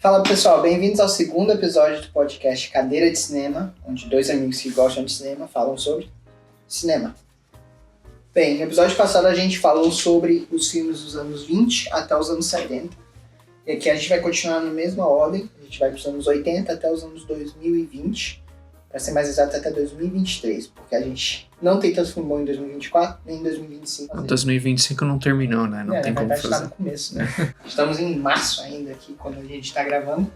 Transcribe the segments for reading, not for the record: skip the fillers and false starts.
Fala pessoal, bem-vindos ao segundo episódio do podcast Cadeira de Cinema, onde dois amigos que gostam de cinema falam sobre cinema. Bem, no episódio passado a gente falou sobre os filmes dos anos 20 até os anos 70. E aqui a gente vai continuar na mesma ordem, a gente vai dos anos 80 até os anos 2020, para ser mais exato até 2023, porque a gente não tem tanto filme bom em 2024, nem em 2025. 2025 não terminou, né? Não tem como fazer. Está no começo, né? Estamos em março ainda aqui, quando a gente está gravando.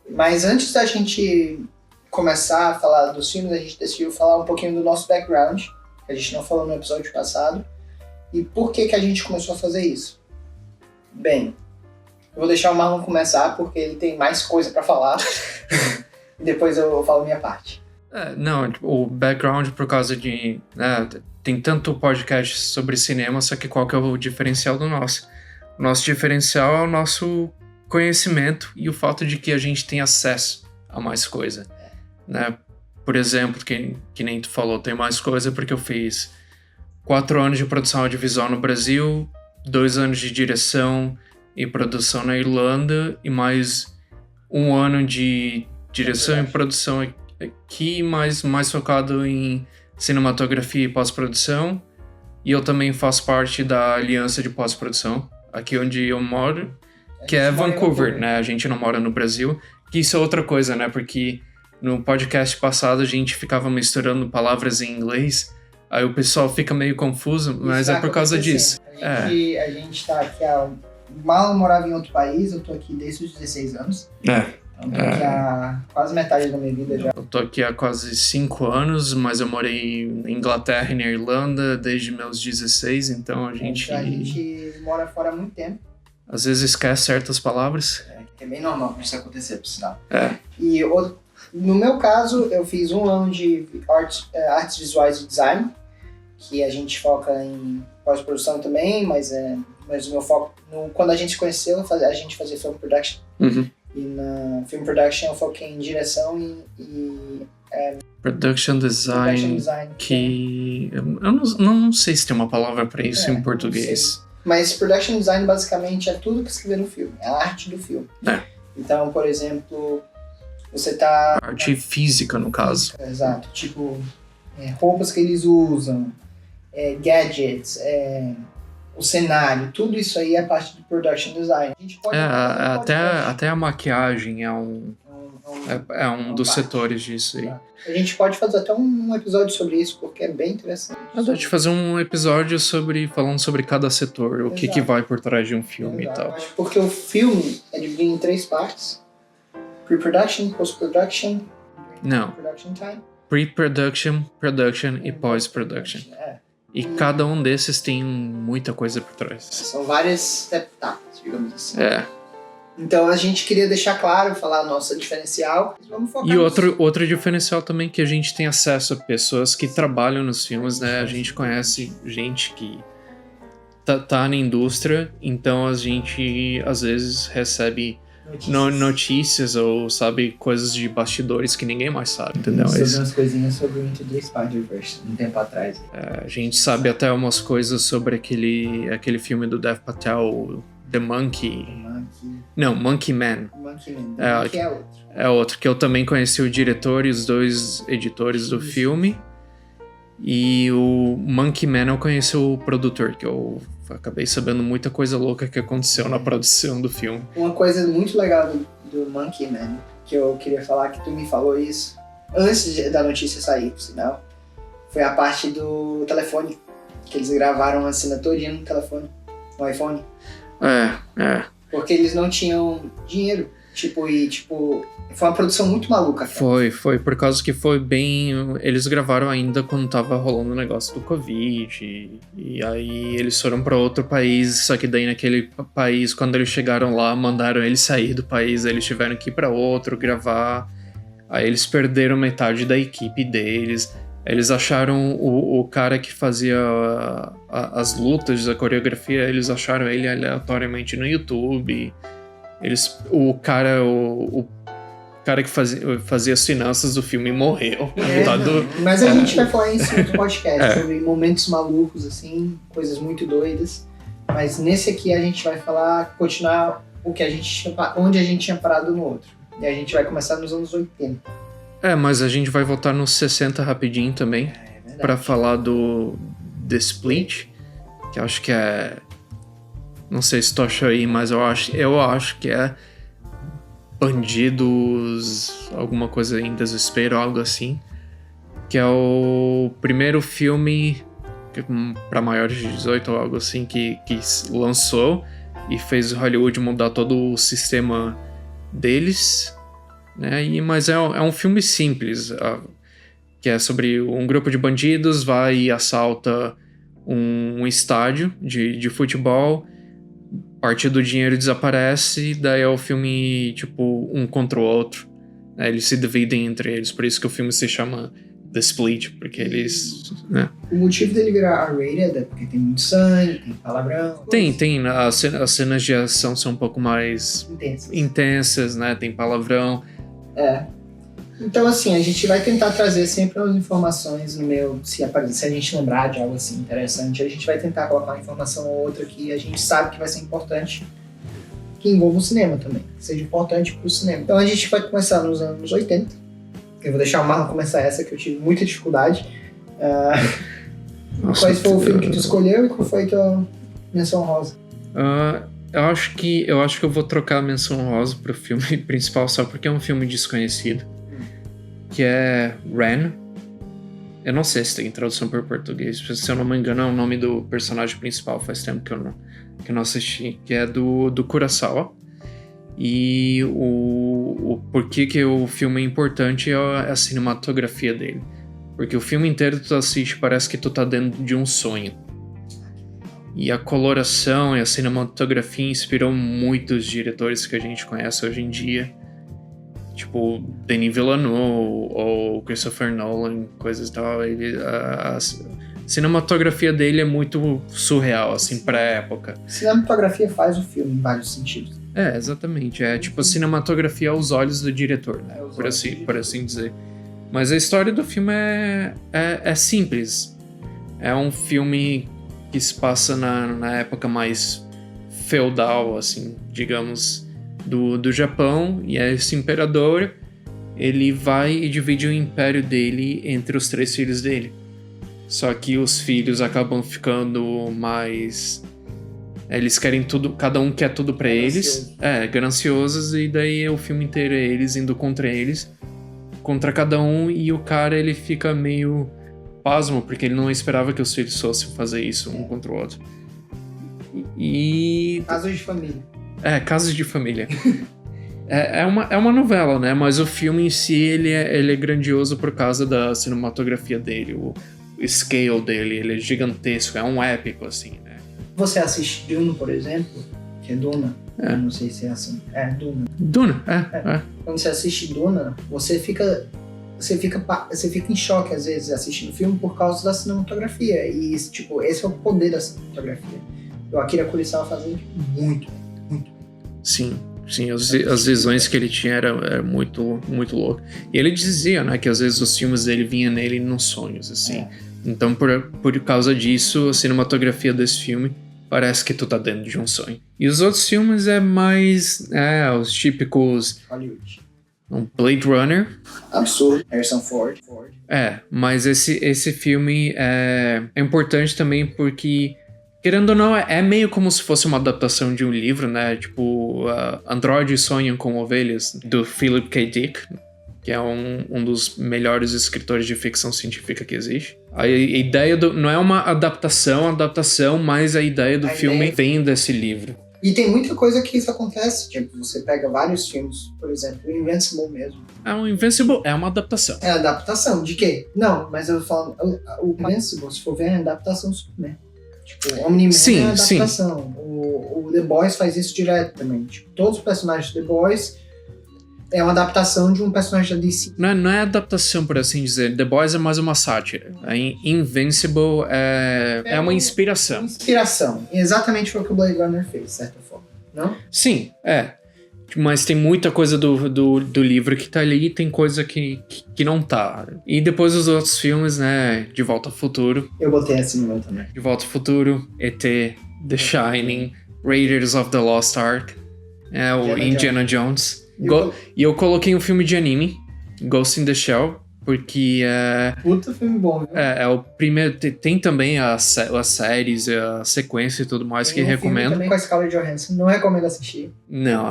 Mas antes da gente começar a falar dos filmes, a gente decidiu falar um pouquinho do nosso background, que a gente não falou no episódio passado, e por que a gente começou a fazer isso. Bem, eu vou deixar o Marlon começar, porque ele tem mais coisa para falar. E depois eu falo minha parte. O background por causa de... tem tanto podcast sobre cinema, só que qual que é o diferencial do nosso? O nosso diferencial é o nosso conhecimento e o fato de que a gente tem acesso a mais coisa. Né? Por exemplo, que nem tu falou, tem mais coisa porque eu fiz 4 anos de produção audiovisual no Brasil, 2 anos de direção e produção na Irlanda e mais 1 ano de direção e produção aqui, mais focado em cinematografia e pós-produção. E eu também faço parte da aliança de pós-produção, aqui onde eu moro, que é Vancouver, né? A gente não mora no Brasil, que isso é outra coisa, né? Porque no podcast passado a gente ficava misturando palavras em inglês, aí o pessoal fica meio confuso, mas é por causa disso. A gente tá aqui Mal morava em outro país, eu tô aqui desde os 16 anos. Então tô aqui há quase metade da minha vida já. Eu tô aqui há quase 5 anos, mas eu morei na Inglaterra e na Irlanda desde meus 16, então a gente mora fora há muito tempo. Às vezes esquece certas palavras. É bem normal isso acontecer, por sinal. E no meu caso, eu fiz 1 ano de artes visuais e design, que a gente foca em pós-produção também, mas o meu foco, quando a gente se conheceu, a gente fazia film production. Uhum. E na film production eu foquei em direção e production design, que eu não sei se tem uma palavra para isso em português. Mas production design basicamente é tudo que se vê no filme, é a arte do filme. Então, por exemplo, você tá... Arte física, no caso. Exato, tipo roupas que eles usam, gadgets, o cenário, tudo isso aí é parte do production design. A gente pode até a maquiagem é um dos setores disso aí. A gente pode fazer até um episódio sobre isso, porque é bem interessante. Dá de fazer um episódio falando sobre cada setor, o que vai por trás de um filme. Exato. E tal. Porque o filme é dividido em 3 partes: pre-production, post-production, production time. Pre-production, production e post-production. E cada um desses tem muita coisa por trás. São várias etapas, digamos assim. Então a gente queria deixar claro, falar a nossa diferencial. Vamos focar e outro diferencial também, que a gente tem acesso a pessoas que trabalham nos filmes, né? A gente conhece gente que tá na indústria, então a gente às vezes recebe notícias ou sabe coisas de bastidores que ninguém mais sabe, entendeu? Sobre umas coisinhas sobre o Into the Spider-Verse um tempo atrás. A gente sabe até umas coisas sobre aquele filme do Dev Patel, The Monkey. Não, Monkey Man. Que é outro. É outro, que eu também conheci o diretor e os 2 editores do filme. E o Monkey Man eu conheci o produtor, que eu acabei sabendo muita coisa louca que aconteceu na produção do filme. Uma coisa muito legal do Monkey Man, que eu queria falar, que tu me falou isso antes da notícia sair, por sinal, foi a parte do telefone, que eles gravaram a cena todinha no telefone, no iPhone. Porque eles não tinham dinheiro, foi uma produção muito maluca. Cara. Foi por causa que foi bem... Eles gravaram ainda quando tava rolando o negócio do Covid, e aí eles foram pra outro país, só que daí naquele país, quando eles chegaram lá, mandaram eles sair do país, eles tiveram que ir pra outro, gravar, aí eles perderam metade da equipe deles, eles acharam o cara que fazia as lutas, a coreografia, eles acharam ele aleatoriamente no YouTube, o cara que fazia as finanças do filme morreu. Mas a gente vai falar isso em outro podcast, sobre momentos malucos, assim, coisas muito doidas. Mas nesse aqui a gente vai continuar o que a gente onde a gente tinha parado no outro. E a gente vai começar nos anos 80. Mas a gente vai voltar nos 60 rapidinho também, verdade. pra falar do The Split, que eu acho que é... Não sei se tu achou aí, mas eu acho que é Bandidos, alguma coisa em Desespero, algo assim. Que é o primeiro filme para maiores de 18 ou algo assim que lançou e fez Hollywood mudar todo o sistema deles, né? Mas é um filme simples, que é sobre um grupo de bandidos vai e assalta um estádio de futebol, parte do dinheiro desaparece, daí é o filme tipo um contra o outro, né? Eles se dividem entre eles, por isso que o filme se chama The Split, porque eles... Né? O motivo dele virar R-rated é porque tem muito sangue, tem palavrão. Tem. As cenas de ação são um pouco mais intensas, né? Tem palavrão. Então, assim, a gente vai tentar trazer sempre as informações no meio, se a gente lembrar de algo assim interessante, a gente vai tentar colocar uma informação ou outra que a gente sabe que vai ser importante, que envolva o cinema também, que seja importante pro cinema. Então a gente vai começar nos anos 80. Eu vou deixar o Marlon começar essa, que eu tive muita dificuldade. Qual foi o filme que tu escolheu e qual foi a tua menção rosa? Eu acho que eu vou trocar a menção rosa pro filme principal só porque é um filme desconhecido. Que é Ren. Eu não sei se tem tradução para português. Se eu não me engano, é o nome do personagem principal. Faz tempo que eu não assisti. Que é do Kurosawa. E o porquê que o filme é importante é a cinematografia dele. Porque o filme inteiro tu assiste, parece que tu tá dentro de um sonho. E a coloração e a cinematografia inspirou muitos diretores que a gente conhece hoje em dia. Tipo, Denis Villeneuve ou Christopher Nolan, coisas e tal. A cinematografia dele é muito surreal, assim, pra época. Cinematografia faz o filme em vários sentidos. Exatamente. É tipo a cinematografia aos olhos do diretor, né? Por assim dizer. Mas a história do filme é simples. É um filme que se passa na época mais feudal, assim, digamos, do Japão. E esse imperador, ele vai e divide o império dele entre os 3 filhos dele. Só que os filhos acabam ficando mais... Eles querem tudo, cada um quer tudo pra eles. Gananciosos, e daí o filme inteiro é eles indo contra cada um, e o cara, ele fica meio pasmo, porque ele não esperava que os filhos fossem fazer isso um contra o outro. Casos de família. Casos de família. É uma novela, né? Mas o filme em si, ele é grandioso por causa da cinematografia dele, o scale dele, ele é gigantesco, é um épico, assim, né? Você assiste Duna, por exemplo, que é Duna, eu não sei se é assim, Duna. Duna, Quando você assiste Duna, você fica em choque às vezes assistindo o filme por causa da cinematografia, e tipo, esse é o poder da cinematografia. O Akira Kurosawa fazendo muito bem. Sim, as visões que ele tinha era muito, muito louco. E ele dizia, né, que às vezes os filmes dele vinham nele nos sonhos, assim. Então, por causa disso, a cinematografia desse filme parece que tu tá dentro de um sonho. E os outros filmes é mais... os típicos... Hollywood. Um Blade Runner. Absurdo. Harrison Ford. Mas esse filme é importante também porque... Querendo ou não, é meio como se fosse uma adaptação de um livro, né? Tipo, Androides Sonham com Ovelhas, do Philip K. Dick, que é um dos melhores escritores de ficção científica que existe. A ideia não é uma adaptação, mas a ideia do filme vem desse livro. E tem muita coisa que isso acontece. Tipo, você pega vários filmes, por exemplo, o Invincible mesmo. O Invincible é uma adaptação. É adaptação de quê? Não, mas eu falo, o Invincible, se for ver, é adaptação do Superman. Tipo, o Omni-Man é uma adaptação. O The Boys faz isso direto também. Tipo, todos os personagens do The Boys é uma adaptação de um personagem da DC. Não é adaptação, por assim dizer. The Boys é mais uma sátira. A Invincible é uma inspiração. Inspiração. Exatamente foi o que o Blade Runner fez, de certa forma. Não? Sim, Mas tem muita coisa do livro que tá ali e tem coisa que não tá. E depois os outros filmes, né? De Volta ao Futuro. Eu botei assim no meu também. De Volta ao Futuro, E.T., The Shining, Raiders of the Lost Ark. É o Indiana Jones. Eu- E eu coloquei um filme de anime, Ghost in the Shell, porque Puta filme bom, viu? é o primeiro. Tem também as séries, a sequência e tudo mais Tem que um filme recomendo. também com a Scarlett Johansson, não recomendo assistir. Não,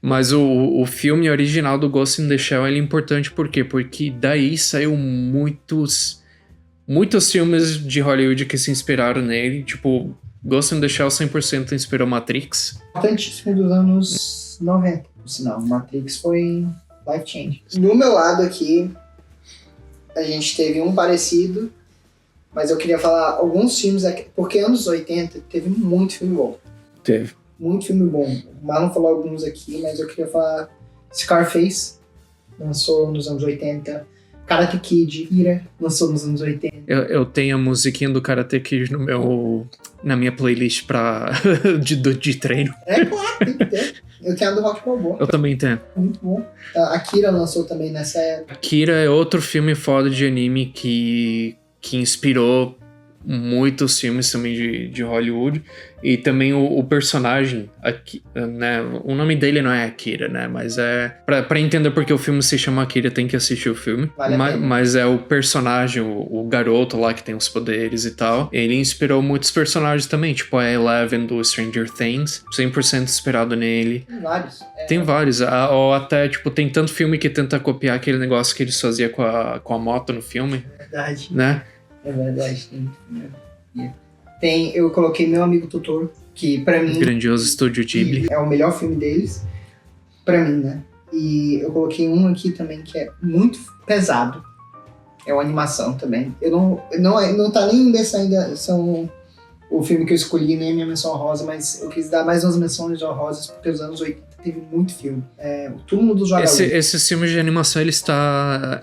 mas o filme original do Ghost in the Shell ele é importante por quê? Porque daí saiu muitos filmes de Hollywood que se inspiraram nele. Tipo, Ghost in the Shell 100% inspirou Matrix. Importantíssimo dos anos 90, por sinal. Matrix foi life change. Do meu lado aqui, a gente teve um parecido, mas eu queria falar alguns filmes aqui, porque anos 80 teve muito filme bom. Teve. Muito filme bom. O Marlon falou alguns aqui, mas eu queria falar Scarface, lançou nos anos 80. Karate Kid, Ira, lançou nos anos 80. Eu tenho a musiquinha do Karate Kid na minha playlist de treino. É claro, tem que ter. Eu tenho a do Rock Balboa, Eu também tenho. muito bom. A Akira lançou também nessa época. Akira é outro filme foda de anime que inspirou muitos filmes também de Hollywood. E também o personagem, né? O nome dele não é Akira, né? Mas pra entender porque o filme se chama Akira, tem que assistir o filme. Vale a pena. Mas é o personagem, o garoto lá que tem os poderes e tal. Ele inspirou muitos personagens também, tipo a Eleven do Stranger Things, 100% inspirado nele. Tem vários. Tem vários, ou até, tipo, tem tanto filme que tenta copiar aquele negócio que eles faziam com a moto no filme, É verdade. né? É verdade. Eu coloquei Meu Amigo Totoro, que pra mim Grandioso Estúdio Ghibli. é o melhor filme deles, pra mim, né? E eu coloquei um aqui também que é muito pesado. É uma animação também. Não tá nem dessa ainda, são o filme que eu escolhi, nem a minha menção honrosa, mas eu quis dar mais umas menções honrosas, porque os anos 80 teve muito filme. O Túmulo dos Vagalumes. Esses filmes de animação,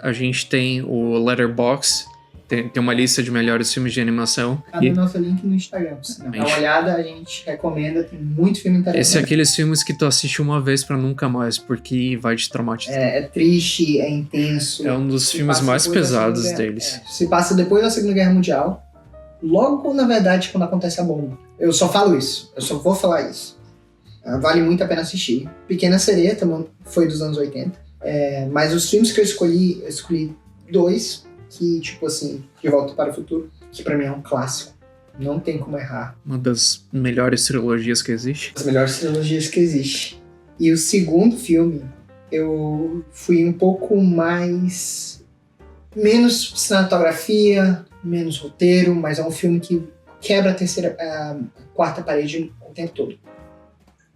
a gente tem o Letterboxd, tem uma lista de melhores filmes de animação. Tá no nosso link no Instagram. Dá uma olhada, a gente recomenda, tem muito filme interessante. Esse é aqueles filmes que tu assiste uma vez pra nunca mais, porque vai te traumatizar. É triste, é intenso. É um dos Se filmes passa mais depois da pesados Segunda Guerra- deles. Se passa depois da Segunda Guerra Mundial, logo, na verdade, quando acontece a bomba. Eu só falo isso, eu só vou falar isso. Vale muito a pena assistir. Pequena Sereia também foi dos anos 80. Mas os filmes que eu escolhi dois, que, tipo assim, De Volta para o Futuro, que pra mim é um clássico. Não tem como errar. Uma das melhores trilogias que existe. As melhores trilogias que existe. E o segundo filme, eu fui um pouco mais... menos cinematografia, menos roteiro, mas é um filme que quebra a quarta parede o tempo todo.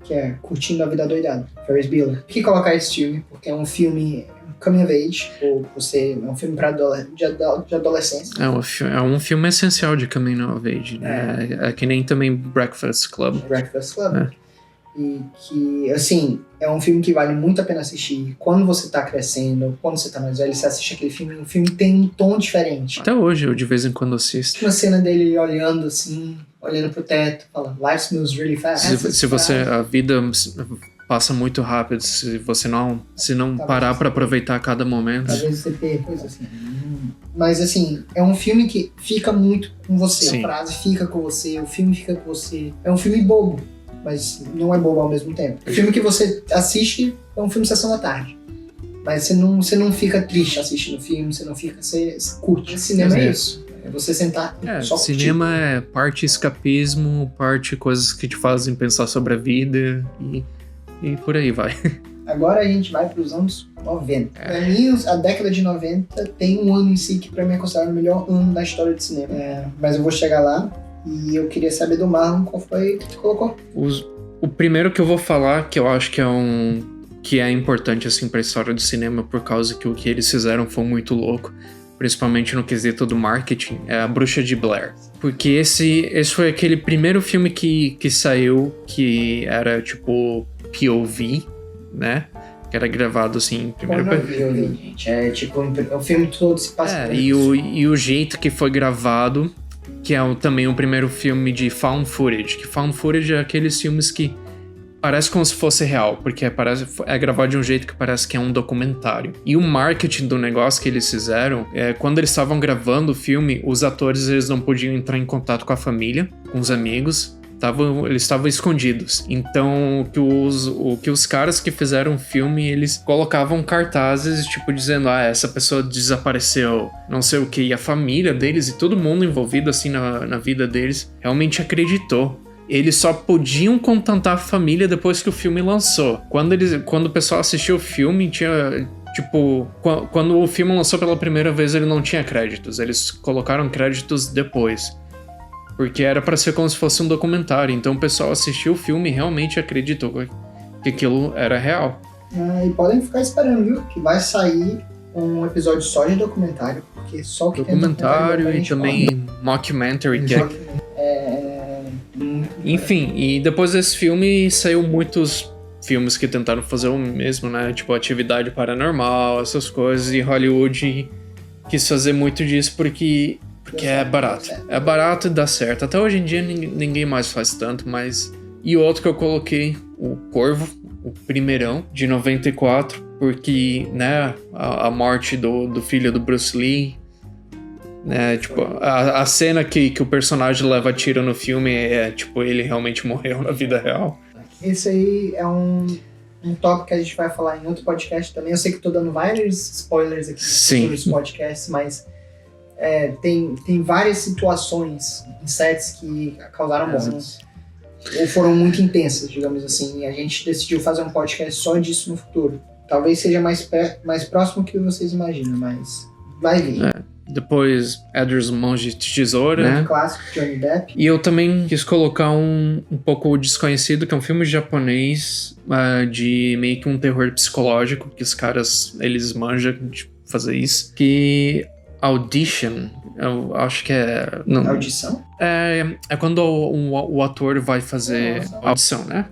Que é Curtindo a Vida Doidada, Ferris Bueller. Por que colocar esse filme? Porque é um filme coming of age, ou é um filme de adolescência. É um filme essencial de coming of age, né? É que nem também Breakfast Club. Breakfast Club. E que, assim, é um filme que vale muito a pena assistir. Quando você tá crescendo, quando você tá mais velho, você assiste aquele filme, o filme tem um tom diferente. Até hoje, eu de vez em quando assisto. Uma cena dele olhando assim, olhando pro teto, fala, life moves really fast. A vida passa muito rápido, se você não parar pra aproveitar cada momento. Às vezes você tem coisa assim. Mas assim, é um filme que fica muito com você. Sim. A frase fica com você, o filme fica com você. É um filme bobo, mas não é bobo ao mesmo tempo. O filme que você assiste é um filme Sessão da Tarde. Mas você não fica triste assistindo o filme, você curte. Cinema é isso. É você sentar e só curtir. Cinema é parte escapismo, parte coisas que te fazem pensar sobre a vida e por aí vai. Agora a gente vai para os anos 90. Pra mim, a década de 90 tem um ano em si que pra mim é considerado o melhor ano da história do cinema. Mas eu vou chegar lá e eu queria saber do Marlon qual foi que tu colocou. O primeiro que eu vou falar, que eu acho que é importante assim pra história do cinema, por causa que o que eles fizeram foi muito louco, principalmente no quesito do marketing, é A Bruxa de Blair. Porque esse foi aquele primeiro filme que saiu, que era tipo POV, né? Que era gravado assim em primeiro... gente. É tipo, o filme todo se passa... e o jeito que foi gravado, que é também o primeiro filme de found footage. Que found footage é aqueles filmes que parece como se fosse real, porque é gravado de um jeito que parece que é um documentário. E o marketing do negócio que eles fizeram, quando eles estavam gravando o filme, os atores eles não podiam entrar em contato com a família, com os amigos, eles estavam escondidos. Então, o que os caras que fizeram o filme, eles colocavam cartazes, tipo, dizendo, essa pessoa desapareceu, não sei o que, e a família deles e todo mundo envolvido, assim, na vida deles, realmente acreditou. Eles só podiam contentar a família depois que o filme lançou. Quando o pessoal assistiu o filme, tinha... Tipo, quando o filme lançou pela primeira vez, ele não tinha créditos. Eles colocaram créditos depois. Porque era pra ser como se fosse um documentário. Então o pessoal assistiu o filme e realmente acreditou que aquilo era real. E podem ficar esperando, viu? Que vai sair um episódio só de documentário. Porque só o que documentário tem e também mockumentary. Enfim, e depois desse filme saiu muitos filmes que tentaram fazer o mesmo, né? Tipo, Atividade Paranormal, essas coisas. E Hollywood quis fazer muito disso porque é barato. É barato e dá certo. Até hoje em dia ninguém mais faz tanto, mas... E outro que eu coloquei, o Corvo, o primeirão, de 94, porque, né, a morte do filho do Bruce Lee, né, tipo, a cena que o personagem leva tiro no filme tipo, ele realmente morreu na vida real. Esse aí é um tópico que a gente vai falar em outro podcast também. Eu sei que estou dando vários spoilers aqui sobre os podcasts, mas tem várias situações em sets que causaram mortes. Ou foram muito intensas, digamos assim. E a gente decidiu fazer um podcast só disso no futuro. Talvez seja mais próximo que vocês imaginam, mas vai vir. Depois, Edward Mãos de Tesoura, né? Clássico, Johnny Depp. E eu também quis colocar um pouco desconhecido, que é um filme japonês de meio que um terror psicológico, que os caras, eles manjam de fazer isso. Que Audition, eu acho que é... Não, audição? É quando o ator vai fazer audição, né?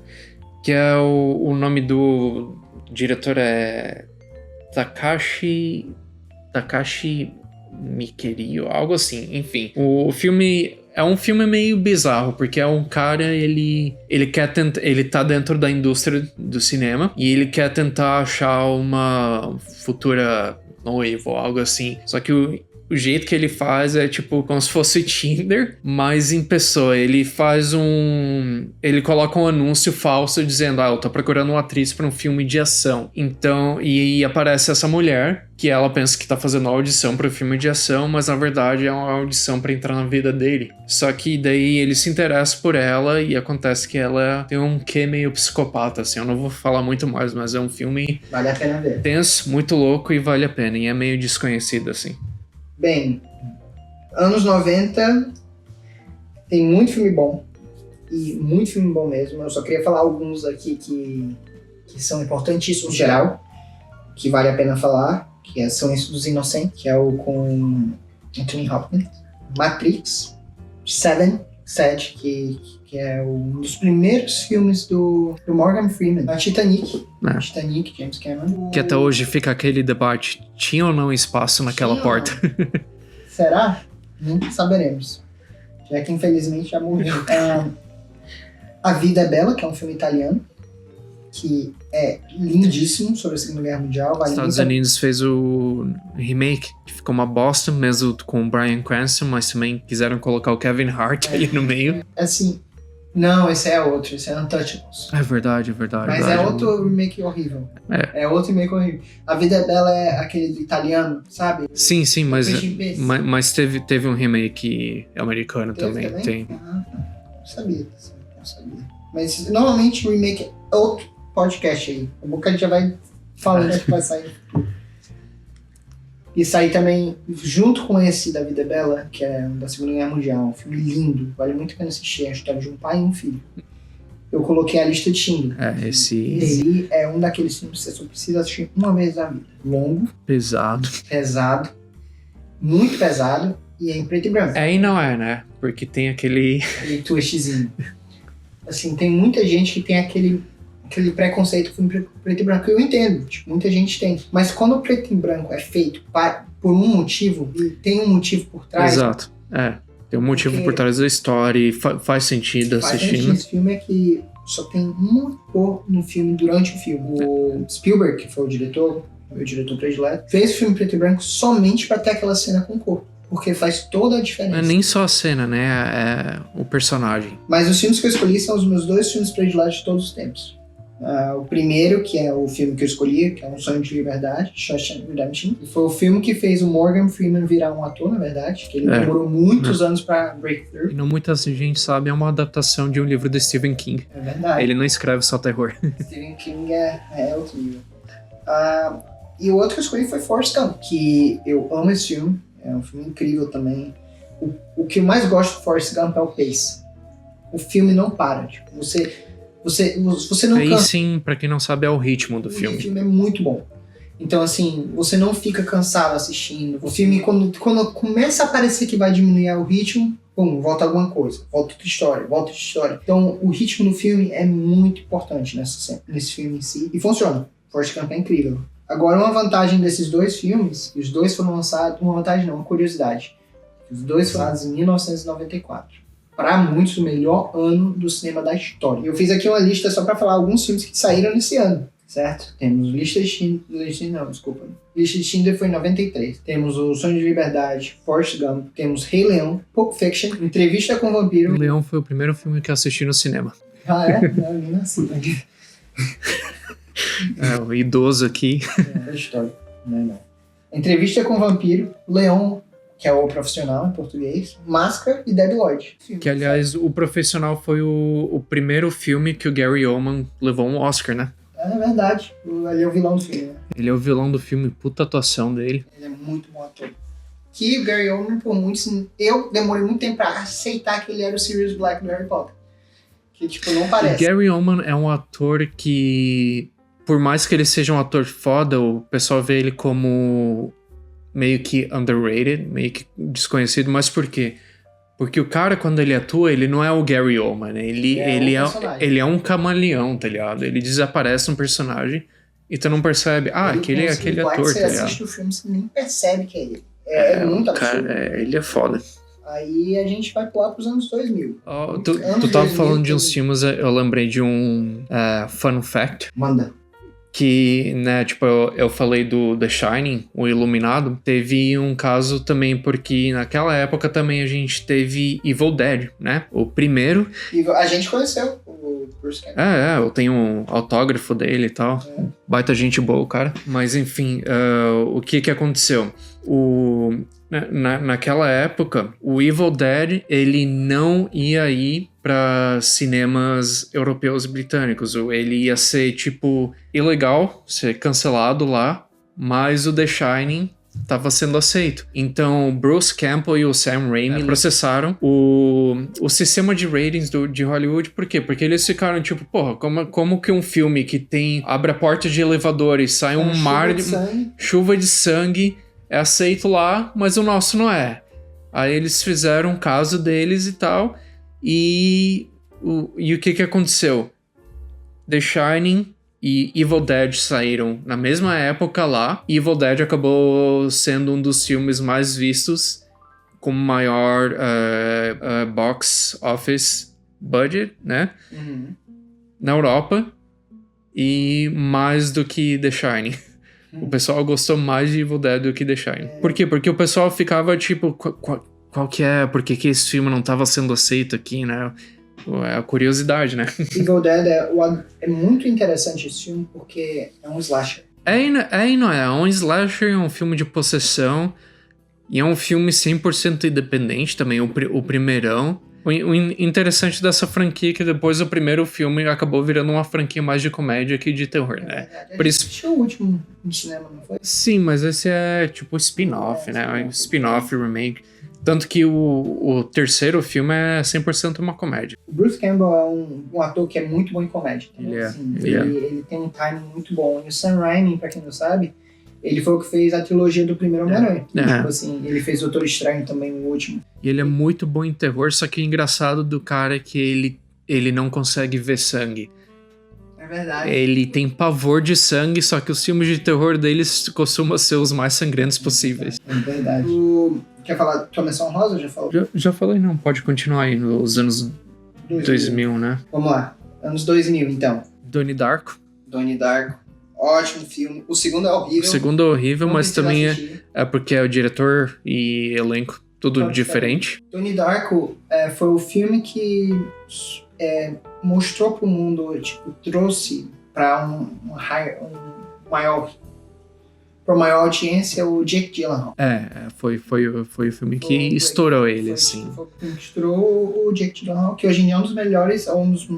Que é o nome do diretor é Takashi Miikerio, algo assim, enfim. O filme é um filme meio bizarro, porque é um cara, ele tá dentro da indústria do cinema e ele quer tentar achar uma futura noiva ou algo assim. Só que o jeito que ele faz é tipo como se fosse Tinder, mas em pessoa. Ele coloca um anúncio falso dizendo, eu tô procurando uma atriz pra um filme de ação. Então, e aparece essa mulher, que ela pensa que tá fazendo uma audição para o filme de ação, mas na verdade é uma audição para entrar na vida dele. Só que daí ele se interessa por ela e acontece que ela tem um quê meio psicopata, assim. Eu não vou falar muito mais, mas é um filme... Vale a pena ver. Tenso, muito louco e vale a pena. E é meio desconhecido, assim. Bem, anos 90 tem muito filme bom. E muito filme bom mesmo. Eu só queria falar alguns aqui que são importantíssimos em geral, que vale a pena falar, que são esses dos Inocentes, que é o com Anthony Hopkins, Matrix, Seven, que é um dos primeiros filmes do Morgan Freeman, a Titanic, James Cameron. Que até hoje fica aquele debate, tinha ou não espaço naquela porta? Será? Nunca saberemos, já que infelizmente já morreu. A Vida é Bela, que é um filme italiano, que é lindíssimo, sobre a Segunda Guerra Mundial. Os Estados Unidos fez o remake, que ficou uma bosta, mesmo com o Bryan Cranston, mas também quiseram colocar o Kevin Hart ali no meio. Assim, não, esse é outro, esse é Untouchables. É verdade. Mas é outro remake horrível. É outro remake horrível. A Vida é Bela é aquele do italiano, sabe? Sim, mas teve um remake americano também. Tem. Não sabia. Mas normalmente o remake é outro podcast aí. O boca a gente já vai falando que vai sair. E sair também, junto com esse da Vida é Bela, que é da Segunda Guerra Mundial, um filme lindo, vale muito a pena assistir, é a história de um pai e um filho. Eu coloquei A Lista de Schindler. Esse é um daqueles filmes que você só precisa assistir uma vez na vida. Longo. Pesado. Muito pesado, e é em preto e branco. E não é, né? Porque tem aquele twistzinho. Assim, tem muita gente que tem aquele preconceito com preto e branco, eu entendo, tipo, muita gente tem. Mas quando o preto e branco é feito por um motivo, e tem um motivo por trás... Exato, tem um motivo por trás da história e faz sentido assistindo. Esse filme é que só tem uma cor no filme durante o filme. O Spielberg, que foi o meu diretor predileto, fez o filme preto e branco somente pra ter aquela cena com cor. porque faz toda a Não diferença. é nem só a cena, né? É o personagem. Mas os filmes que eu escolhi são os meus 2 filmes prediletos de todos os tempos. O primeiro, que é o filme que eu escolhi, que é Um Sonho de Liberdade, Shawshank Redemption. E foi o filme que fez o Morgan Freeman virar um ator, na verdade, que ele demorou muitos anos pra breakthrough. E não muita gente sabe, é uma adaptação de um livro do Stephen King. É verdade. Ele não escreve só terror. Stephen King é outro nível. E o outro que eu escolhi foi Forrest Gump, que eu amo esse filme. É um filme incrível também. O que eu mais gosto do Forrest Gump é o pace. O filme não para. Tipo, você não cansa. Pacing, pra quem não sabe, é o ritmo do filme. O filme é muito bom. Então, assim, você não fica cansado assistindo. O filme, quando começa a parecer que vai diminuir o ritmo, pum, volta alguma coisa. Volta outra história. Então, o ritmo do filme é muito importante nesse filme em si. E funciona. Forrest Gump é incrível. Agora, uma vantagem desses 2 filmes, e os 2 foram lançados... Uma vantagem não, uma curiosidade. Os 2 foram lançados em 1994. Para muitos, o melhor ano do cinema da história. Eu fiz aqui uma lista só para falar alguns filmes que saíram nesse ano, certo? Temos Lista de Schindler foi em 93. Temos O Sonho de Liberdade, Forrest Gump. Temos Rei Leão, Pulp Fiction, Entrevista com o Vampiro. O Leão foi o primeiro filme que eu assisti no cinema. Ah, é? Não, eu nem nasci. O idoso aqui. É história. Não. Entrevista com o Vampiro, Leão, que é o Profissional em português, Máscara e Debi Lloyd. Que, aliás, O Profissional foi o primeiro filme que o Gary Oldman levou um Oscar, né? É verdade. Ele é o vilão do filme, né? Ele é o vilão do filme, puta atuação dele. Ele é muito bom ator. Que o Gary Oldman, por muitos... Eu demorei muito tempo pra aceitar que ele era o Sirius Black do Harry Potter. Que, tipo, não parece. O Gary Oldman é um ator que, por mais que ele seja um ator foda, o pessoal vê ele como meio que underrated, meio que desconhecido. Mas por quê? Porque o cara, quando ele atua, ele não é o Gary Oldman. Ele é um camaleão, tá ligado? Ele desaparece um personagem e tu não percebe, aquele é aquele ator, tá ligado? Você assiste o filme, você nem percebe que é ele. É muito absurdo. Cara, ele é foda. Aí a gente vai pular pros anos 2000. Tu tava falando de uns filmes, eu lembrei de um fun fact. Manda. Que, né, tipo, eu falei do The Shining, o Iluminado. Teve um caso também, porque naquela época também a gente teve Evil Dead, né? O primeiro. A gente conheceu o Bruce Campbell. Eu tenho um autógrafo dele e tal. Baita gente boa, cara. Mas enfim, o que aconteceu? Naquela época, o Evil Dead, ele não ia ir para cinemas europeus e britânicos. Ele ia ser, tipo, ilegal, ser cancelado lá, mas o The Shining estava sendo aceito. Então, Bruce Campbell e o Sam Raimi processaram o sistema de ratings de Hollywood. Por quê? Porque eles ficaram tipo, porra, como que um filme que abre a porta de elevador e sai um mar de chuva de sangue é aceito lá, mas o nosso não é. Aí eles fizeram um caso deles e tal, e o que aconteceu? The Shining e Evil Dead saíram na mesma época lá. Evil Dead acabou sendo um dos filmes mais vistos, com maior box office budget, né? Na Europa, e mais do que The Shining. O pessoal gostou mais de Evil Dead do que The Shining. Por quê? Porque o pessoal ficava tipo, qual que é? Por que esse filme não estava sendo aceito aqui, né? É a curiosidade, né? Evil Dead é muito interessante esse filme porque é um slasher. É um slasher, é um filme de possessão e é um filme 100% independente também, o primeirão. O interessante dessa franquia é que depois o primeiro filme acabou virando uma franquia mais de comédia que de terror, né? Por isso assistiu o último no cinema, não foi? Sim, mas esse é tipo spin-off, né? Spin-off, remake. Tanto que o terceiro filme é 100% uma comédia. O Bruce Campbell é um ator que é muito bom em comédia. Ele ele tem um timing muito bom. E o Sam Raimi, pra quem não sabe, ele foi o que fez a trilogia do primeiro Homem-Aranha. Tipo assim, ele fez Doutor Estranho também, o último. E ele é muito bom em terror, só que o engraçado do cara é que ele não consegue ver sangue. É verdade. Ele tem pavor de sangue, só que os filmes de terror deles costumam ser os mais sangrentos possíveis. É verdade. Quer falar tua menção rosa? Já falou? Já falei, não. Pode continuar aí nos anos 2000, né? Vamos lá. Anos 2000, então. Donnie Darko. Donnie Darko. Ótimo filme. O segundo é horrível. O segundo é horrível, Não mas precisa também assistir. é porque é o diretor e elenco tudo Tudo diferente. Donnie Darko foi o filme que mostrou pro mundo, tipo, trouxe pra pra maior audiência o Jake Gyllenhaal. Foi o filme que estourou ele, assim. Foi o filme que estourou o Jake Gyllenhaal, que hoje em dia é um dos melhores, é um dos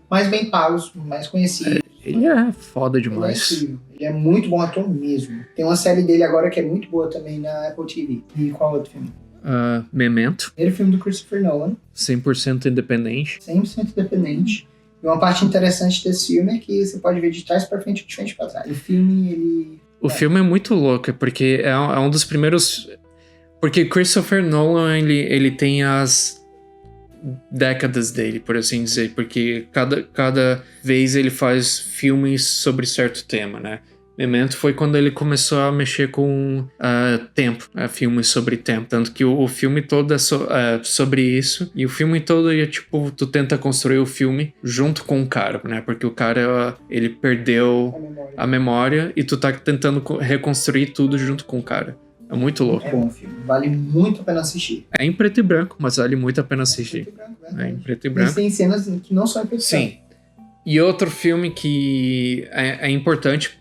mais bem pagos, mais conhecidos. Ele é foda Ele é demais. incrível. Ele é muito bom ator mesmo. Tem uma série dele agora que é muito boa também na Apple TV. E qual outro filme? Memento, Primeiro filme do Christopher Nolan, 100% independente. 100% independente. E uma parte interessante desse filme é que você pode ver de trás pra frente e de frente pra trás. O filme, ele... O filme é muito louco, porque é um dos primeiros... Porque Christopher Nolan, ele tem as décadas dele, por assim dizer. Porque cada vez ele faz filmes sobre certo tema, né? Memento foi quando ele começou a mexer com tempo, filmes sobre tempo. Tanto que o filme todo é sobre isso. E o filme todo é tipo, tu tenta construir o filme junto com o cara, né? Porque o cara, ele perdeu a memória e tu tá tentando reconstruir tudo junto com o cara. É muito louco. É bom o filme. Vale muito a pena assistir. É em preto e branco, mas vale muito a pena assistir. É em preto e branco. Mas tem cenas que não são em preto e branco. Sim. E outro filme que é importante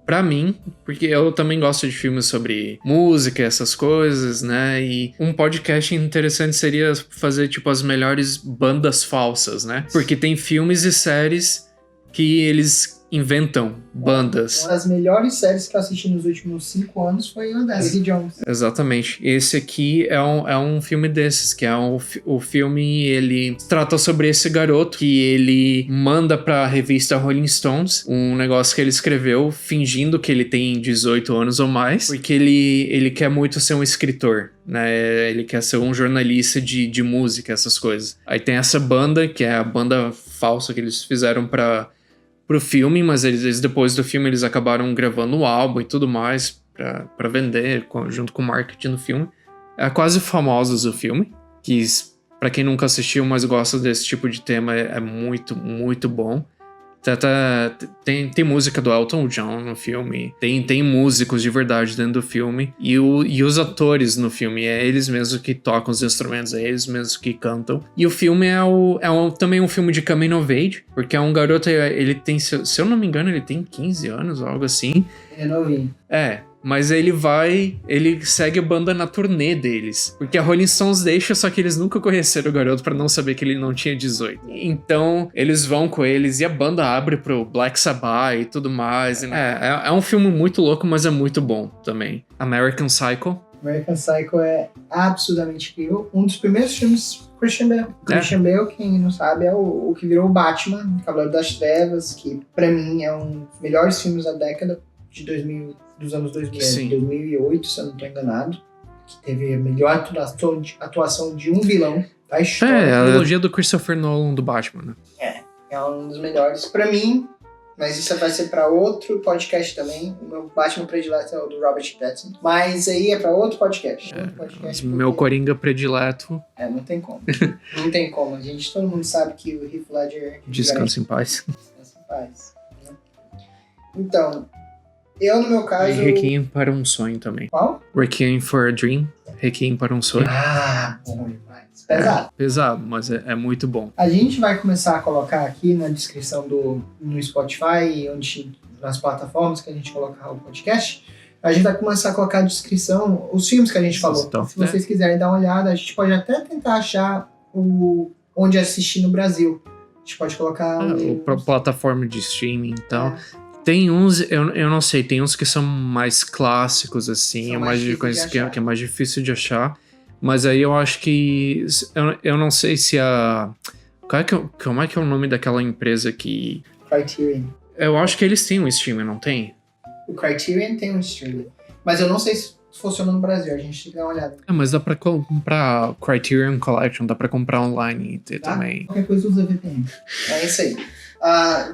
pra mim, porque eu também gosto de filmes sobre música, essas coisas, né? E um podcast interessante seria fazer, tipo, as melhores bandas falsas, né? Porque tem filmes e séries que eles inventam bandas. Uma das melhores séries que eu assisti nos últimos 5 anos foi o Daisy Jones. Exatamente. Esse aqui é um filme desses, que é o filme, ele trata sobre esse garoto que ele manda pra revista Rolling Stones um negócio que ele escreveu fingindo que ele tem 18 anos ou mais, porque ele quer muito ser um escritor, né? Ele quer ser um jornalista de música, essas coisas. Aí tem essa banda, que é a banda falsa que eles fizeram pro filme, mas eles depois do filme eles acabaram gravando o álbum e tudo mais pra vender junto com o marketing do filme. É Quase Famosos o filme, que pra quem nunca assistiu, mas gosta desse tipo de tema, é muito, muito bom. Tem música do Elton John no filme, tem músicos de verdade dentro do filme, e os atores no filme, é eles mesmos que tocam os instrumentos, é eles mesmos que cantam. E o filme também um filme de coming of age, porque é um garoto, ele tem, se eu não me engano, ele tem 15 anos, algo assim. Ele é novinho. Mas ele segue a banda na turnê deles. Porque a Rolling Stones deixa, só que eles nunca conheceram o garoto pra não saber que ele não tinha 18. Então, eles vão com eles e a banda abre pro Black Sabbath e tudo mais. É um filme muito louco, mas é muito bom também. American Psycho. American Psycho é absurdamente incrível. Um dos primeiros filmes Christian Bale. Christian Bale, quem não sabe, é o que virou o Batman, Cavaleiro das Trevas, que pra mim é um dos melhores filmes da década de 2000. Dos anos 2000, Sim. 2008, se eu não estou enganado, que teve a melhor atuação de um vilão da história. A trilogia do Christopher Nolan do Batman, né? É um dos melhores pra mim, mas isso vai ser pra outro podcast também. O meu Batman predileto é o do Robert Pattinson, mas aí é pra outro podcast. Meu Coringa predileto. Não tem como. Não tem como. Todo mundo sabe que o Heath Ledger... Descansa em paz. Descansa em paz. Né? Então... Eu, no meu caso... E Requiem para um Sonho também. Qual? Requiem for a Dream. Requiem para um Sonho. Bom demais. Pesado. Pesado, mas é muito bom. A gente vai começar a colocar aqui na descrição no Spotify, nas plataformas que a gente colocar o podcast, a gente vai começar a colocar a descrição, os filmes que a gente falou. Então, se vocês quiserem dar uma olhada, a gente pode até tentar achar onde assistir no Brasil. A gente pode colocar... plataforma de streaming e tal. Tem uns, eu não sei, tem uns que são mais clássicos, assim, que é mais difícil de achar. Mas aí eu acho que... Eu não sei se como é que é o nome daquela empresa que... Criterion. Eu acho que eles têm um streaming, não tem? O Criterion tem um streaming. Mas eu não sei se funciona no Brasil, a gente tem que dar uma olhada. Mas dá pra comprar Criterion Collection, dá pra comprar online e ter também. Qualquer coisa usa VPN. É isso aí.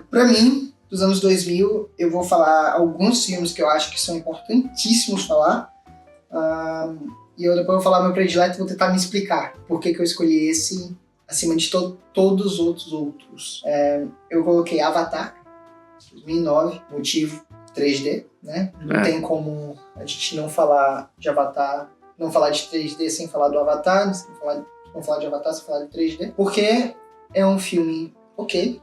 Pra mim... Dos anos 2000, eu vou falar alguns filmes que eu acho que são importantíssimos falar. E eu depois vou falar meu predileto e vou tentar me explicar por que eu escolhi esse acima de todos os outros. Eu coloquei Avatar, 2009, motivo. 3D, né? Não tem como a gente não falar de Avatar, não falar de 3D sem falar do Avatar, não falar de Avatar sem falar de 3D, porque é um filme ok,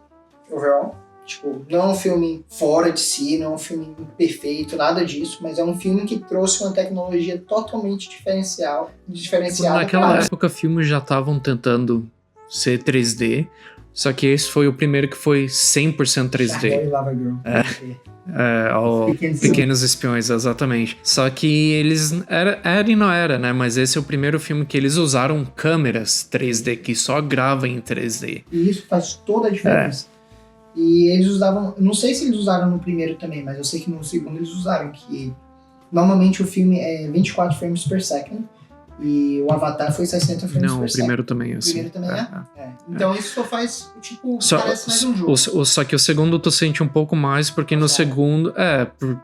overall. Tipo, não é um filme fora de si, não é um filme perfeito, nada disso, mas é um filme que trouxe uma tecnologia totalmente diferenciada. Naquela época, filmes já estavam tentando ser 3D, só que esse foi o primeiro que foi 100% 3D. Lava Girl. Pequenos Espiões, exatamente. Só que eles... Era e não era, né? Mas esse é o primeiro filme que eles usaram câmeras 3D, que só gravam em 3D. E isso faz toda a diferença. E eles usavam... Não sei se eles usaram no primeiro também, mas eu sei que no segundo eles usaram, que normalmente o filme é 24 frames per second. E o Avatar foi 60 frames per second. Não, o primeiro também, assim. O primeiro também Então isso só faz, tipo, parece mais um jogo. Só que o segundo tu sente um pouco mais, porque no segundo...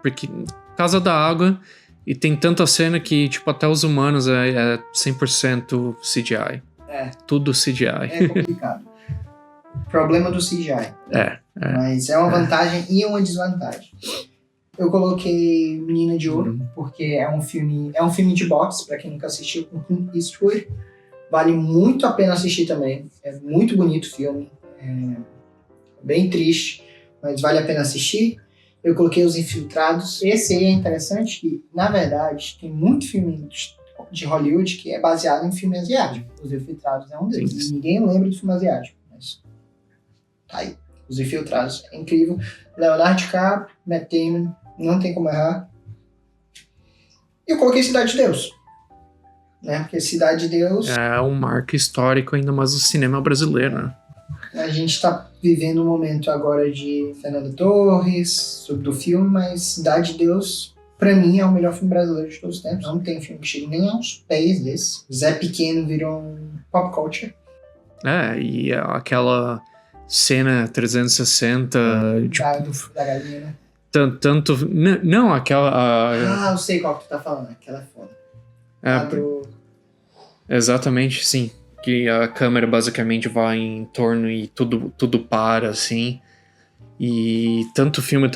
porque por causa da água, e tem tanta cena que, tipo, até os humanos é 100% CGI. Tudo CGI. É complicado. Problema do CGI. Mas é uma vantagem e uma desvantagem. Eu coloquei Menina de Ouro, porque é um filme de boxe, pra quem nunca assistiu, com Clint Eastwood. Vale muito a pena assistir também. É muito bonito o filme. É bem triste, mas vale a pena assistir. Eu coloquei Os Infiltrados. Esse aí é interessante que, na verdade, tem muito filme de Hollywood que é baseado em filme asiático. Os Infiltrados é um deles. Sim. E ninguém lembra do filme asiático, mas tá aí. Os Infiltrados é incrível. Leonardo DiCaprio, Matt Damon, não tem como errar. E eu coloquei Cidade de Deus. Né? Porque Cidade de Deus... É um marco histórico ainda mais do cinema brasileiro, né? A gente está vivendo um momento agora de Fernando Torres, do filme, mas Cidade de Deus, pra mim, é o melhor filme brasileiro de todos os tempos. Não tem filme que chegue nem aos pés desse. Zé Pequeno virou um pop culture. E aquela cena 360... Da galinha, né? Tanto... Não, aquela... eu sei qual que tu tá falando. Aquela é foda. Exatamente, sim. Que a câmera basicamente vai em torno e tudo para, assim. E tanto filme,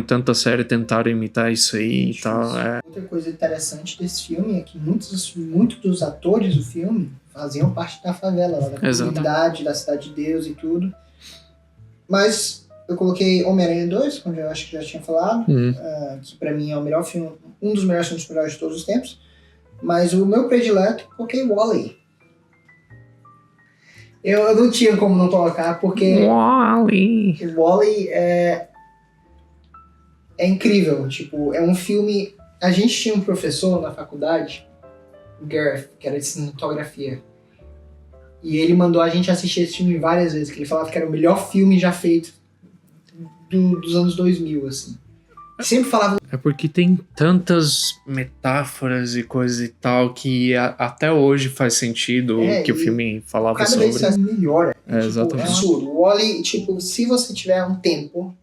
tanta série tentaram imitar isso aí e tal. Outra coisa interessante desse filme é que muitos dos atores do filme faziam parte da favela, lá da comunidade, da Cidade de Deus e tudo. Mas eu coloquei Homem-Aranha 2, como eu acho que já tinha falado, que pra mim é o melhor filme, um dos melhores filmes de todos os tempos. Mas o meu predileto, eu coloquei Wall-E. Eu não tinha como não colocar, porque Wall-E é incrível. Tipo, é um filme... A gente tinha um professor na faculdade, o Gareth, que era de cinematografia. E ele mandou a gente assistir esse filme várias vezes, que ele falava que era o melhor filme já feito dos anos 2000, assim. Sempre falava... É porque tem tantas metáforas e coisas e tal que até hoje faz sentido o que o filme falava cada sobre. Cada vez faz melhor. Exatamente. É absurdo. O Wall-E, tipo, se você tiver um tempo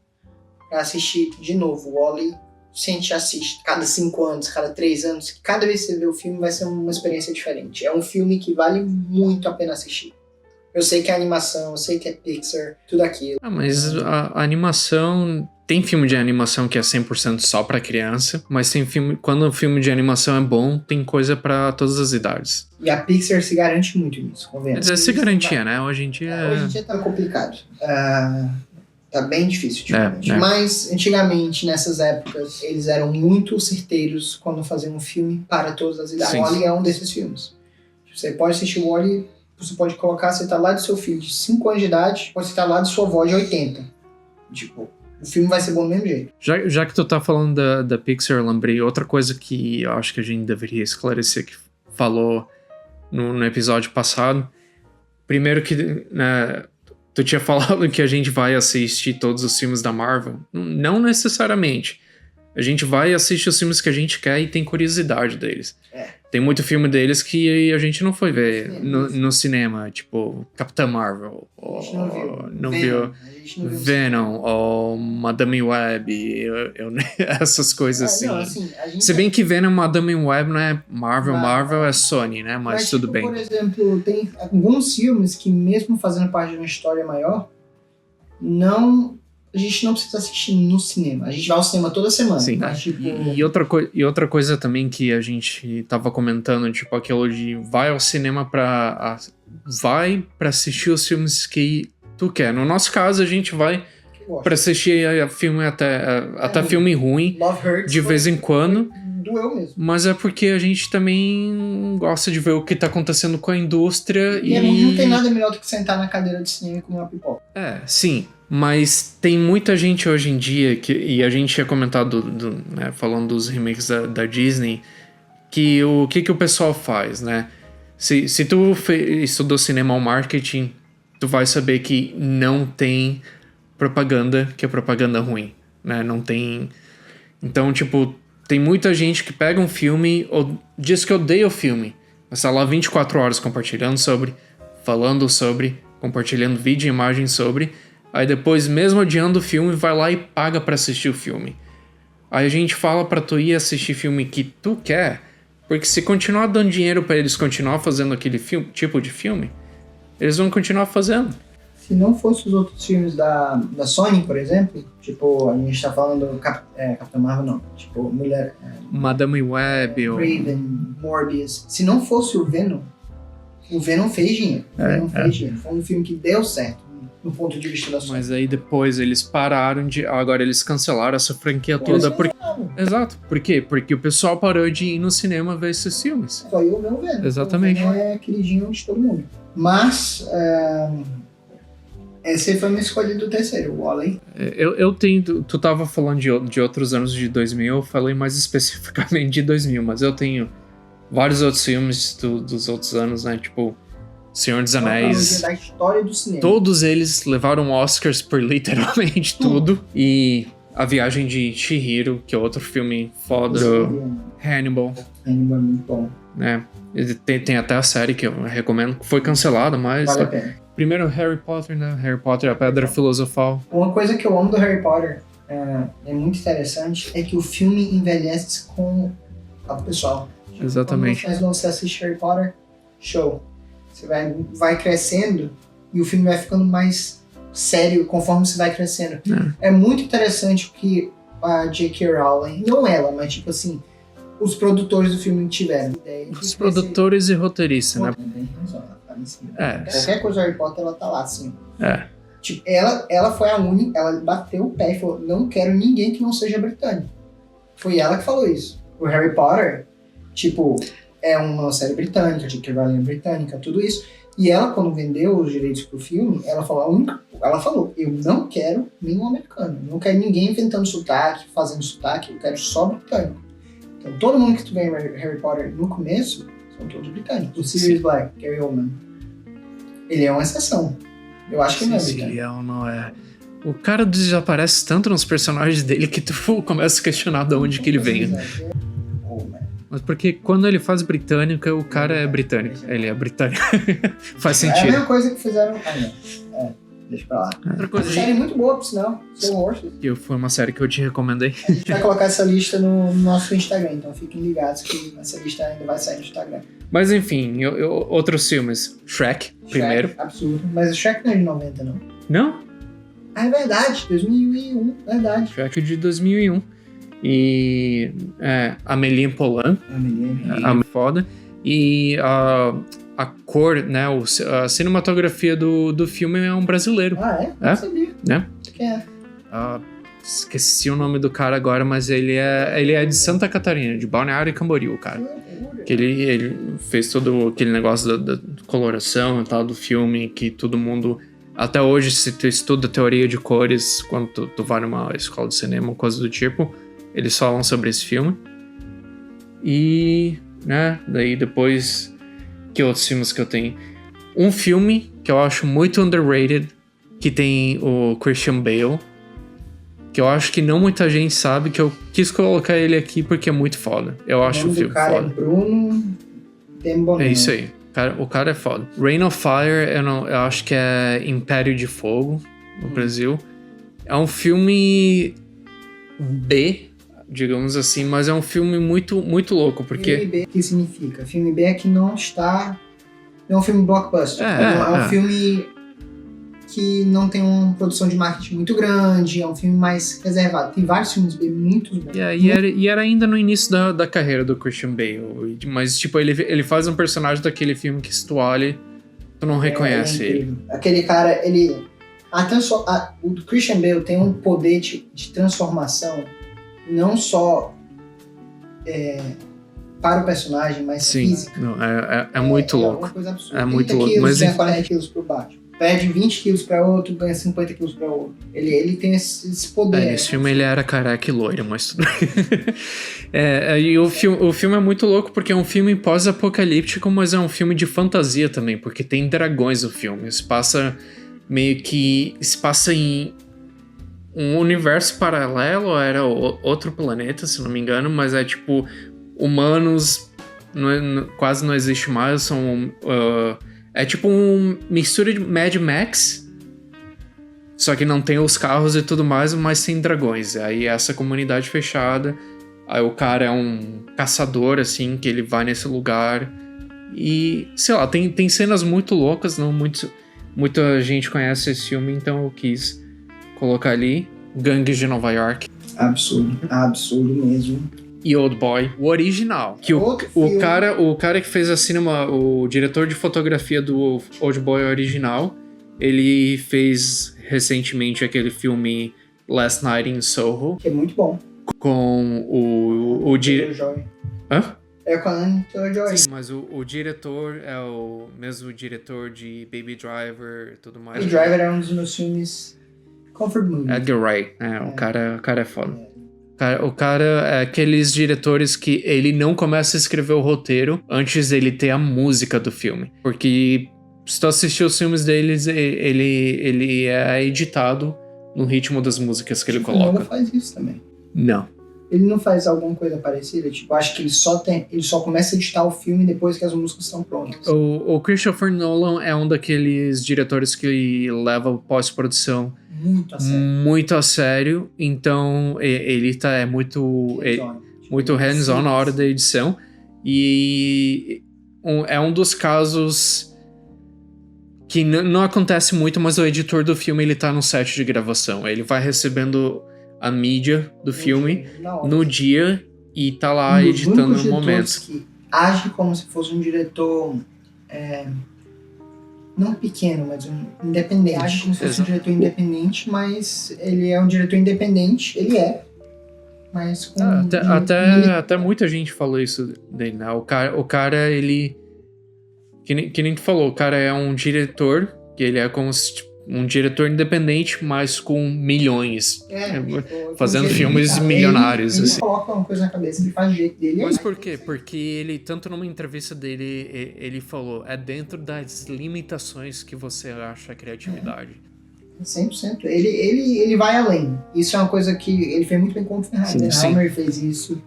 pra assistir de novo o Wall-E, se a gente assiste cada 5 anos, cada 3 anos, cada vez que você vê o filme vai ser uma experiência diferente. É um filme que vale muito a pena assistir. Eu sei que é animação, eu sei que é Pixar, tudo aquilo. Mas a animação... Tem filme de animação que é 100% só pra criança, mas tem filme... Quando o filme de animação é bom, tem coisa pra todas as idades. E a Pixar se garante muito nisso, convenhamos. Se garantia, né? Hoje em dia... Hoje em dia tá complicado. Tá bem difícil, Mas, antigamente, nessas épocas, eles eram muito certeiros quando faziam um filme para todas as idades. Wall-E é um desses filmes. Você pode assistir o Wall-E, você pode colocar, você tá lá do seu filho de 5 anos de idade, pode estar lá de sua avó de 80. Tipo, o filme vai ser bom do mesmo jeito. Já que tu tá falando da Pixar, eu lembrei outra coisa que eu acho que a gente deveria esclarecer, que falou no episódio passado. Primeiro que, né, tu tinha falado que a gente vai assistir todos os filmes da Marvel. Não necessariamente. A gente vai assistir os filmes que a gente quer e tem curiosidade deles. Tem muito filme deles que a gente não foi ver no cinema, tipo Capitã Marvel, não viu Venom, ou Madame Web, essas coisas assim. Não, Se bem que Venom e Madame Web não é Marvel é Sony, né? Mas tudo bem. Por exemplo, tem alguns filmes que mesmo fazendo parte de uma história maior, não a gente não precisa assistir no cinema. A gente vai ao cinema toda semana. Sim. Mas, tipo... E outra coisa também que a gente tava comentando, tipo, aquilo de vai ao cinema vai pra assistir os filmes que tu quer. No nosso caso, a gente vai pra assistir filme até filme ruim, Love Hurts de vez em quando. Doeu mesmo. Mas é porque a gente também gosta de ver o que tá acontecendo com a indústria E não tem nada melhor do que sentar na cadeira de cinema e comer uma pipoca. Sim. Mas tem muita gente hoje em dia, e a gente tinha comentado, né, falando dos remakes da Disney, que o que o pessoal faz, né? Se tu estudou cinema ou marketing, tu vai saber que não tem propaganda que é propaganda ruim, né? Não tem... Então, tipo, tem muita gente que pega um filme ou diz que odeia o filme, mas tá lá 24 horas compartilhando sobre, falando sobre, compartilhando vídeo e imagem sobre... Aí depois, mesmo odiando o filme, vai lá e paga pra assistir o filme. Aí a gente fala pra tu ir assistir filme que tu quer, porque se continuar dando dinheiro pra eles continuar fazendo aquele tipo de filme, eles vão continuar fazendo. Se não fosse os outros filmes da Sony, por exemplo, tipo, a gente tá falando Capitão Marvel, não, tipo, Madame Web ou... Raven, Morbius. Se não fosse o Venom fez dinheiro. Foi um filme que deu certo. No ponto de vista da Sony. Mas aí depois eles pararam de... Agora eles cancelaram essa franquia toda. Exato. Por quê? Porque o pessoal parou de ir no cinema ver esses filmes. Só eu não vendo. Exatamente. O Venom é queridinho de todo mundo. Mas... essa foi a minha escolha do terceiro, o Wall-E. Eu tenho... Tu tava falando de outros anos de 2000, eu falei mais especificamente de 2000, mas eu tenho vários outros filmes dos outros anos, né? Tipo... Senhor dos Anéis, da história do cinema. Todos eles levaram Oscars por literalmente tudo. E A Viagem de Chihiro, que é outro filme foda. Hannibal. Hannibal é muito bom. Né? Tem até a série que eu recomendo, que foi cancelada, mas... Vale a pena. Primeiro Harry Potter, né? Harry Potter, a Pedra Filosofal. Uma coisa que eu amo do Harry Potter, é muito interessante, é que o filme envelhece com o pessoal. Exatamente. Quando você assiste Harry Potter, show. Você vai crescendo e o filme vai ficando mais sério conforme você vai crescendo. É muito interessante o que a J.K. Rowling, não ela, mas tipo assim, os produtores do filme tiveram. Os produtores e roteiristas, né? Qualquer coisa do Harry Potter, ela tá lá, assim. Tipo, ela foi a única, ela bateu o pé e falou, não quero ninguém que não seja britânico. Foi ela que falou isso. O Harry Potter, tipo... é uma série britânica, J.K. Rowling é britânica, tudo isso. E ela, quando vendeu os direitos pro filme, ela falou, eu não quero nenhum americano. Não quero ninguém inventando sotaque, fazendo sotaque, eu quero só britânico. Então, todo mundo que tu vê em Harry Potter no começo, são todos britânicos. O Sirius Black, Gary Oldman, ele é uma exceção. Eu acho que não é britânico. Ele não é... O cara desaparece tanto nos personagens dele que tu começa a questionar de onde que ele veio. Mas porque quando ele faz britânica, o cara é britânico. Ele é britânico. Faz sentido. É a mesma coisa que fizeram... deixa pra lá. Outra coisa, uma série muito boa, por sinal. Slow Horses. Que foi uma série que eu te recomendei. A gente vai colocar essa lista no nosso Instagram, então fiquem ligados que essa lista ainda vai sair no Instagram. Mas enfim, outros filmes. Shrek, primeiro. Absurdo. Mas o Shrek não é de 90, não. Não? É verdade, 2001, verdade. Shrek de 2001. E Amélie Poulain. A foda. E a cor, né? A cinematografia do filme é um brasileiro. Não sabia. Né? Quem é? Esqueci o nome do cara agora, mas ele é de Santa Catarina, de Balneário Camboriú, cara. Que ele fez todo aquele negócio da coloração e tal do filme, que todo mundo... Até hoje, se tu estuda teoria de cores, quando tu vai numa escola de cinema, coisa do tipo... Eles falam sobre esse filme. E, né, daí depois... Que outros filmes que eu tenho? Um filme que eu acho muito underrated, que tem o Christian Bale, que eu acho que não muita gente sabe, que eu quis colocar ele aqui porque é muito foda. Eu acho o filme foda. É Bruno Dembonel. É isso aí. O cara é foda. Reign of Fire, eu acho que é Império de Fogo, no Brasil. É um filme B, digamos assim, mas é um filme muito, muito louco, porque... Filme B, o que significa? Filme B é que não está... Não é um filme blockbuster. É um filme que não tem uma produção de marketing muito grande, é um filme mais reservado. Tem vários filmes dele muito bons. E era ainda no início da carreira do Christian Bale. Mas, tipo, ele faz um personagem daquele filme que se tu olha, tu não reconhece ele. Aquele cara, o Christian Bale tem um poder de transformação, não só para o personagem, mas física. Não, é muito louco. É uma coisa absurda. É muito louco. Quilos, Mas ganha 40 quilos pro baixo. Perde 20 quilos para outro, ganha 50 quilos para outro. Ele tem esse poder. Nesse filme ele era careca e loiro, mas tudo bem. E o filme é muito louco porque é um filme pós-apocalíptico, mas é um filme de fantasia também, porque tem dragões no filme. Se passa em um universo paralelo, era outro planeta, se não me engano, mas é tipo, humanos quase não existe mais, são... é tipo uma mistura de Mad Max, só que não tem os carros e tudo mais, mas tem dragões. Aí essa comunidade fechada, aí o cara é um caçador, assim, que ele vai nesse lugar e, sei lá, tem cenas muito loucas, não muita gente conhece esse filme, então eu quis colocar ali. Gangues de Nova York. Absurdo mesmo. E Old Boy, o original. Que o cara que fez o diretor de fotografia do Old Boy original, ele fez recentemente aquele filme Last Night in Soho. Que é muito bom. Com o diretor... Hã? É com a Anthony Joy. Sim, mas o diretor é o mesmo diretor de Baby Driver e tudo mais. Baby Driver é um dos meus filmes comfort movie. Edgar Wright. O cara é foda. O cara é aqueles diretores que ele não começa a escrever o roteiro antes dele ter a música do filme. Porque se tu assistir os filmes deles, ele é editado no ritmo das músicas que ele coloca. Ele não faz isso também. Não. Ele não faz alguma coisa parecida? Tipo, acho que ele só começa a editar o filme depois que as músicas estão prontas. O Christopher Nolan é um daqueles diretores que leva pós-produção muito a sério. Então, ele é muito hands-on na hora da edição. E é um dos casos que não acontece muito, mas o editor do filme, ele tá no set de gravação. Ele vai recebendo a mídia do filme no dia e tá lá editando no momento. Que age como se fosse um diretor não pequeno, mas um independente. Age como se fosse um diretor independente, mas ele é um diretor independente, mas com... Até muita gente falou isso dele, né? O cara, ele... Que nem tu falou, o cara é um diretor, que ele é como se... um diretor independente, mas com milhões. Fazendo filmes milionários. Ele assim. coloca uma coisa na cabeça, ele faz o jeito dele. Mas por quê? Porque ele, tanto numa entrevista dele, ele falou, é dentro das limitações que você acha a criatividade. 100%. Ele vai além. Isso é uma coisa que ele fez muito bem com o Oppenheimer fez isso.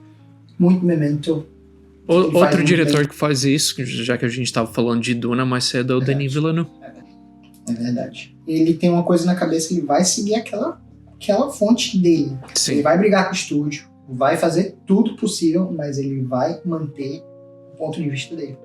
Muito Memento. Outro diretor que faz isso, já que a gente estava falando de Duna mais cedo, é o Denis Villeneuve. É verdade. Ele tem uma coisa na cabeça, ele vai seguir aquela fonte dele. Sim. Ele vai brigar com o estúdio, vai fazer tudo possível, mas ele vai manter o ponto de vista dele.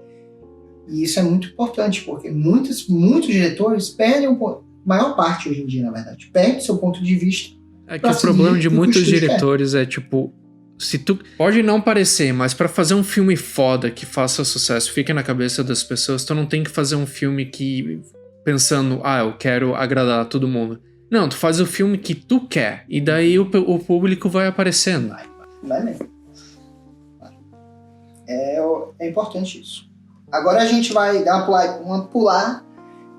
E isso é muito importante, porque muitos diretores perdem maior parte hoje em dia, na verdade, perde seu ponto de vista. É que o problema de muitos diretores é tipo, se tu pode não parecer, mas pra fazer um filme foda que faça sucesso, fique na cabeça das pessoas, tu não tem que fazer um filme que pensando, eu quero agradar a todo mundo. Não, tu faz o filme que tu quer. E daí o público vai aparecendo. Vai mesmo. É importante isso. Agora a gente vai dar uma pular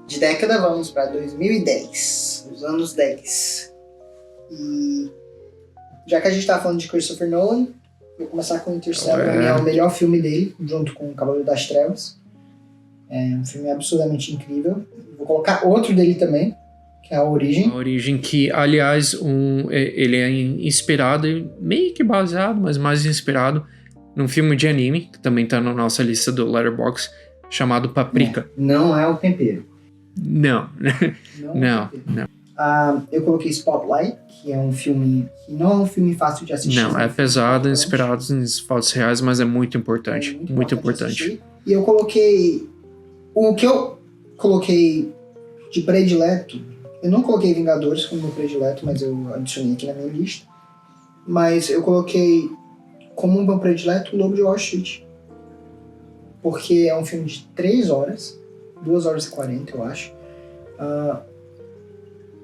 de década, vamos para 2010. Os anos 10. E já que a gente tá falando de Christopher Nolan, vou começar com Interstellar. Pra mim é o melhor filme dele, junto com O Cavaleiro das Trevas. É um filme absurdamente incrível. Vou colocar outro dele também, que é A Origem. A Origem, que, aliás, ele é inspirado, meio que baseado, mas mais inspirado, num filme de anime, que também tá na nossa lista do Letterboxd, chamado Paprika. Não é o tempero. Não. Eu coloquei Spotlight, que é um filme que não é um filme fácil de assistir. Não, é pesado, inspirado em fatos reais, mas é muito importante. Muito importante. E eu coloquei... O que eu coloquei de predileto Eu não coloquei Vingadores como meu predileto, mas eu adicionei aqui na minha lista. Mas eu coloquei como meu predileto o Lobo de Wall Street. Porque é um filme de 3 horas, 2 horas e 40, eu acho.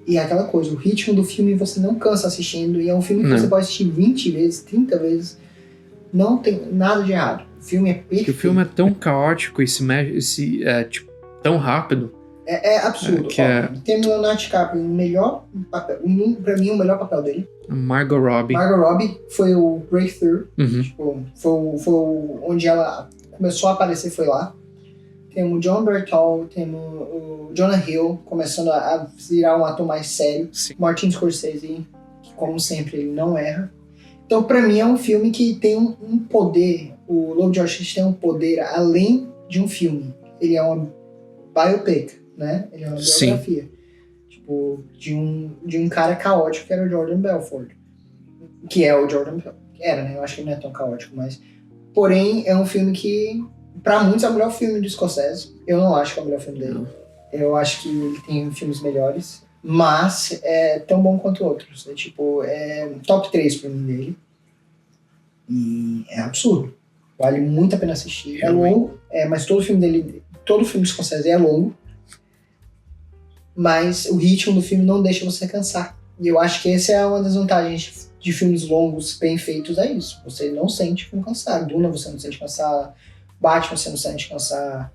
E é aquela coisa, o ritmo do filme você não cansa assistindo, e é um filme que você pode assistir 20 vezes, 30 vezes, não tem nada de errado. O filme é perfeito. O filme é tão caótico e se mexe, tipo, tão rápido. É absurdo. Tem o Leonardo DiCaprio, o melhor papel, pra mim, o melhor papel dele. Margot Robbie. Margot Robbie foi o breakthrough, tipo, foi onde ela começou a aparecer, foi lá. Temos o John Bertal, temos o Jonah Hill começando a virar um ator mais sério. Sim. Martin Scorsese, que como sempre ele não erra. Então pra mim é um filme que tem um poder. O Lobo de Wall Street tem um poder além de um filme. Ele é uma biopic, né? Ele é uma biografia. Sim. Tipo, de um cara caótico que era o Jordan Belfort. Que é o Jordan Belfort. Era, né? Eu acho que ele não é tão caótico, mas... Porém, é um filme que... Pra muitos é o melhor filme do Scorsese. Eu não acho que é o melhor filme dele. Não. Eu acho que ele tem filmes melhores. Mas é tão bom quanto outros. É top 3 pra mim dele. E é absurdo. Vale muito a pena assistir. É longo, mas todo filme do Scorsese é longo. Mas o ritmo do filme não deixa você cansar. E eu acho que essa é uma das vantagens de filmes longos, bem feitos, é isso. Você não sente como cansar. Duna você não sente cansar. Batman você não sente cansar.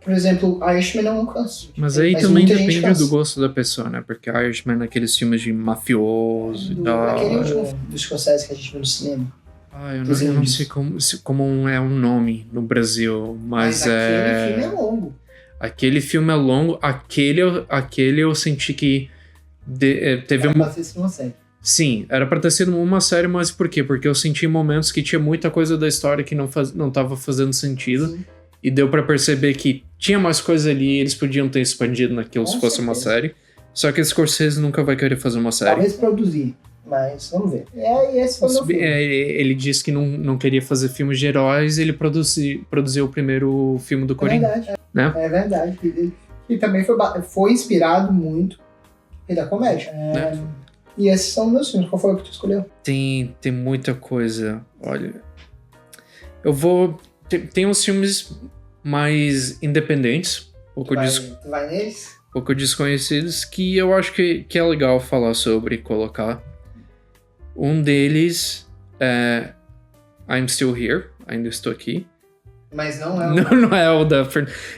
Por exemplo, Irishman não cansa. Mas aí também depende do gosto da pessoa, né? Porque Irishman é naqueles filmes de mafioso e tal. Aquele último do Scorsese que a gente viu no cinema. Eu não sei como é o nome no Brasil, mas aquele filme é longo. Aquele filme é longo. Aquele eu senti que teve uma... Pra ter sido uma série. Sim, era pra ter sido uma série, mas por quê? Porque eu senti momentos que tinha muita coisa da história que não tava fazendo sentido. Sim. E deu pra perceber que tinha mais coisa ali, eles podiam ter expandido naquilo se fosse uma série. Só que Scorsese nunca vai querer fazer uma série. Talvez produzir, mas vamos ver. E esse foi o filme. Ele disse que não queria fazer filmes de heróis, ele produziu o primeiro filme do Coringa. É verdade, né? É verdade. E também foi inspirado muito da comédia. E esses são meus filmes. Qual foi o que tu escolheu? Tem muita coisa. Olha, eu vou... Tem uns filmes mais independentes, vai neles? Pouco desconhecidos, que eu acho que é legal falar sobre e colocar. Um deles é I'm Still Here, Ainda Estou Aqui. Mas não é o... Não é o da...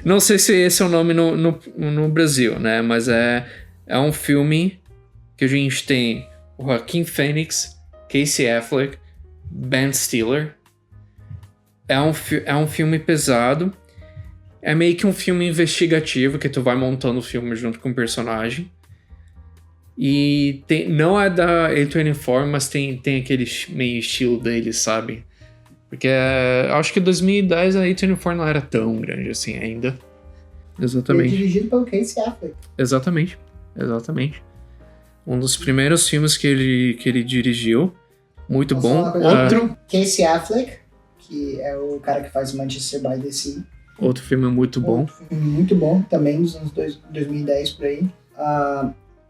Não sei se esse é o nome no Brasil, né? Mas é um filme que a gente tem o Joaquin Phoenix, Casey Affleck, Ben Stiller. É um filme pesado. É meio que um filme investigativo que tu vai montando o filme junto com o personagem. E não é da A24, mas tem aquele meio estilo dele, sabe? Porque acho que em 2010 a A24 não era tão grande assim ainda. Exatamente. É dirigido pelo Casey Affleck. Exatamente. Um dos primeiros filmes que ele dirigiu. Muito bom. Outro... Casey Affleck, que é o cara que faz Manchester by the Sea. Outro filme muito bom. Outro filme muito bom, também dos anos 2010 por aí.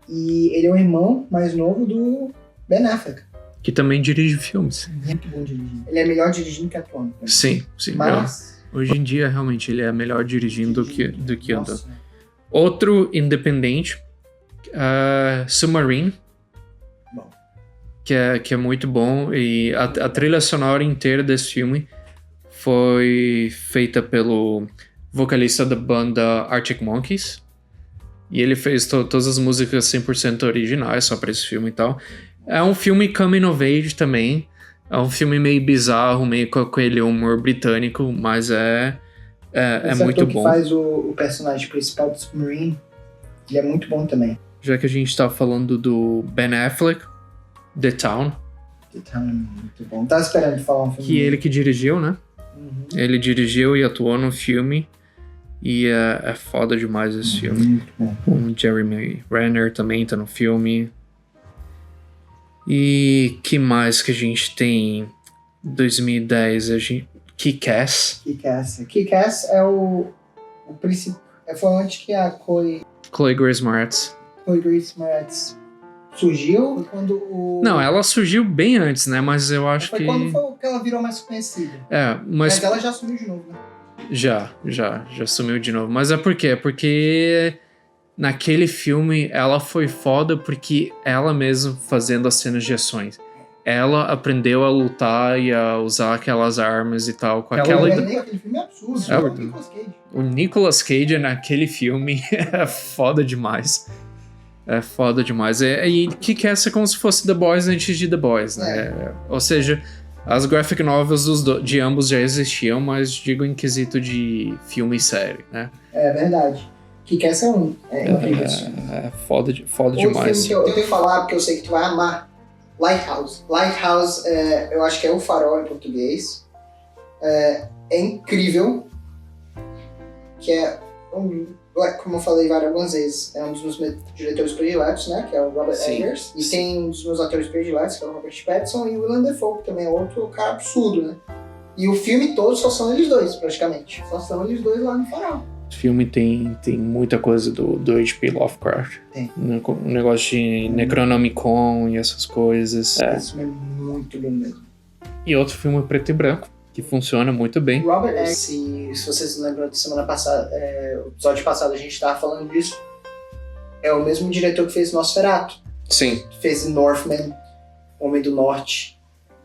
E ele é o irmão mais novo do Ben Affleck. Que também dirige filmes. Muito bom dirigindo. Ele é melhor dirigindo que atuando. Sim. Mas... Hoje em dia, realmente, ele é melhor dirigindo do que andando. Outro independente, Submarine. Bom. Que é muito bom. E a trilha sonora inteira desse filme foi feita pelo vocalista da banda Arctic Monkeys. E ele fez todas as músicas 100% originais, só pra esse filme e tal. É um filme coming of age também. É um filme meio bizarro, meio com aquele humor britânico, mas é muito bom. Que faz o personagem principal do Submarine, ele é muito bom também. Já que a gente tá falando do Ben Affleck, The Town. The Town é muito bom. Tava esperando de falar um filme. Que ele que dirigiu, né? Uhum. Ele dirigiu e atuou no filme. E é foda demais esse filme. Muito bom. O Jeremy Renner também tá no filme. E que mais que a gente tem? 2010, Kick-Ass. Kick-Ass é o principal. Foi onde que a Chloe Chloe Grace Moretz. Chloe Grace Moretz surgiu quando o... Não, ela surgiu bem antes, né? Mas eu acho foi que... quando foi que ela virou mais conhecida. Mas ela já sumiu de novo, né? Já sumiu de novo. Mas é por quê? Porque naquele filme ela foi foda porque ela mesma fazendo as cenas de ações. Ela aprendeu a lutar e a usar aquelas armas e tal. Com aquele filme é absurdo. O Nicolas Cage naquele filme é foda demais. É foda demais. E que quer ser como se fosse The Boys antes de The Boys, né? Ou seja, as graphic novels de ambos já existiam, mas digo em quesito de filme e série, né? É verdade. Que quer ser um. É incrível isso. É foda demais. Outro filme que eu tenho que falar, porque eu sei que tu vai amar. Lighthouse. Lighthouse, eu acho que é O Farol em português. É incrível. Que é, como eu falei algumas vezes, é um dos meus diretores prediletos, né? Que é o Robert Eggers. E tem um dos meus atores prediletos, que é o Robert Pattinson. E o Willem Dafoe, que também é outro cara absurdo, né? E o filme todo só são eles dois, praticamente. Só são eles dois lá no Farol. O filme tem muita coisa do H.P. Lovecraft. Tem. Um negócio de Necronomicon e essas coisas. Esse filme é muito bom mesmo. E outro filme preto e branco, que funciona muito bem. Robert Eggers, se vocês lembram da semana passada, o episódio passado a gente estava falando disso, é o mesmo diretor que fez Nosferatu. Sim. Que fez Northman, Homem do Norte,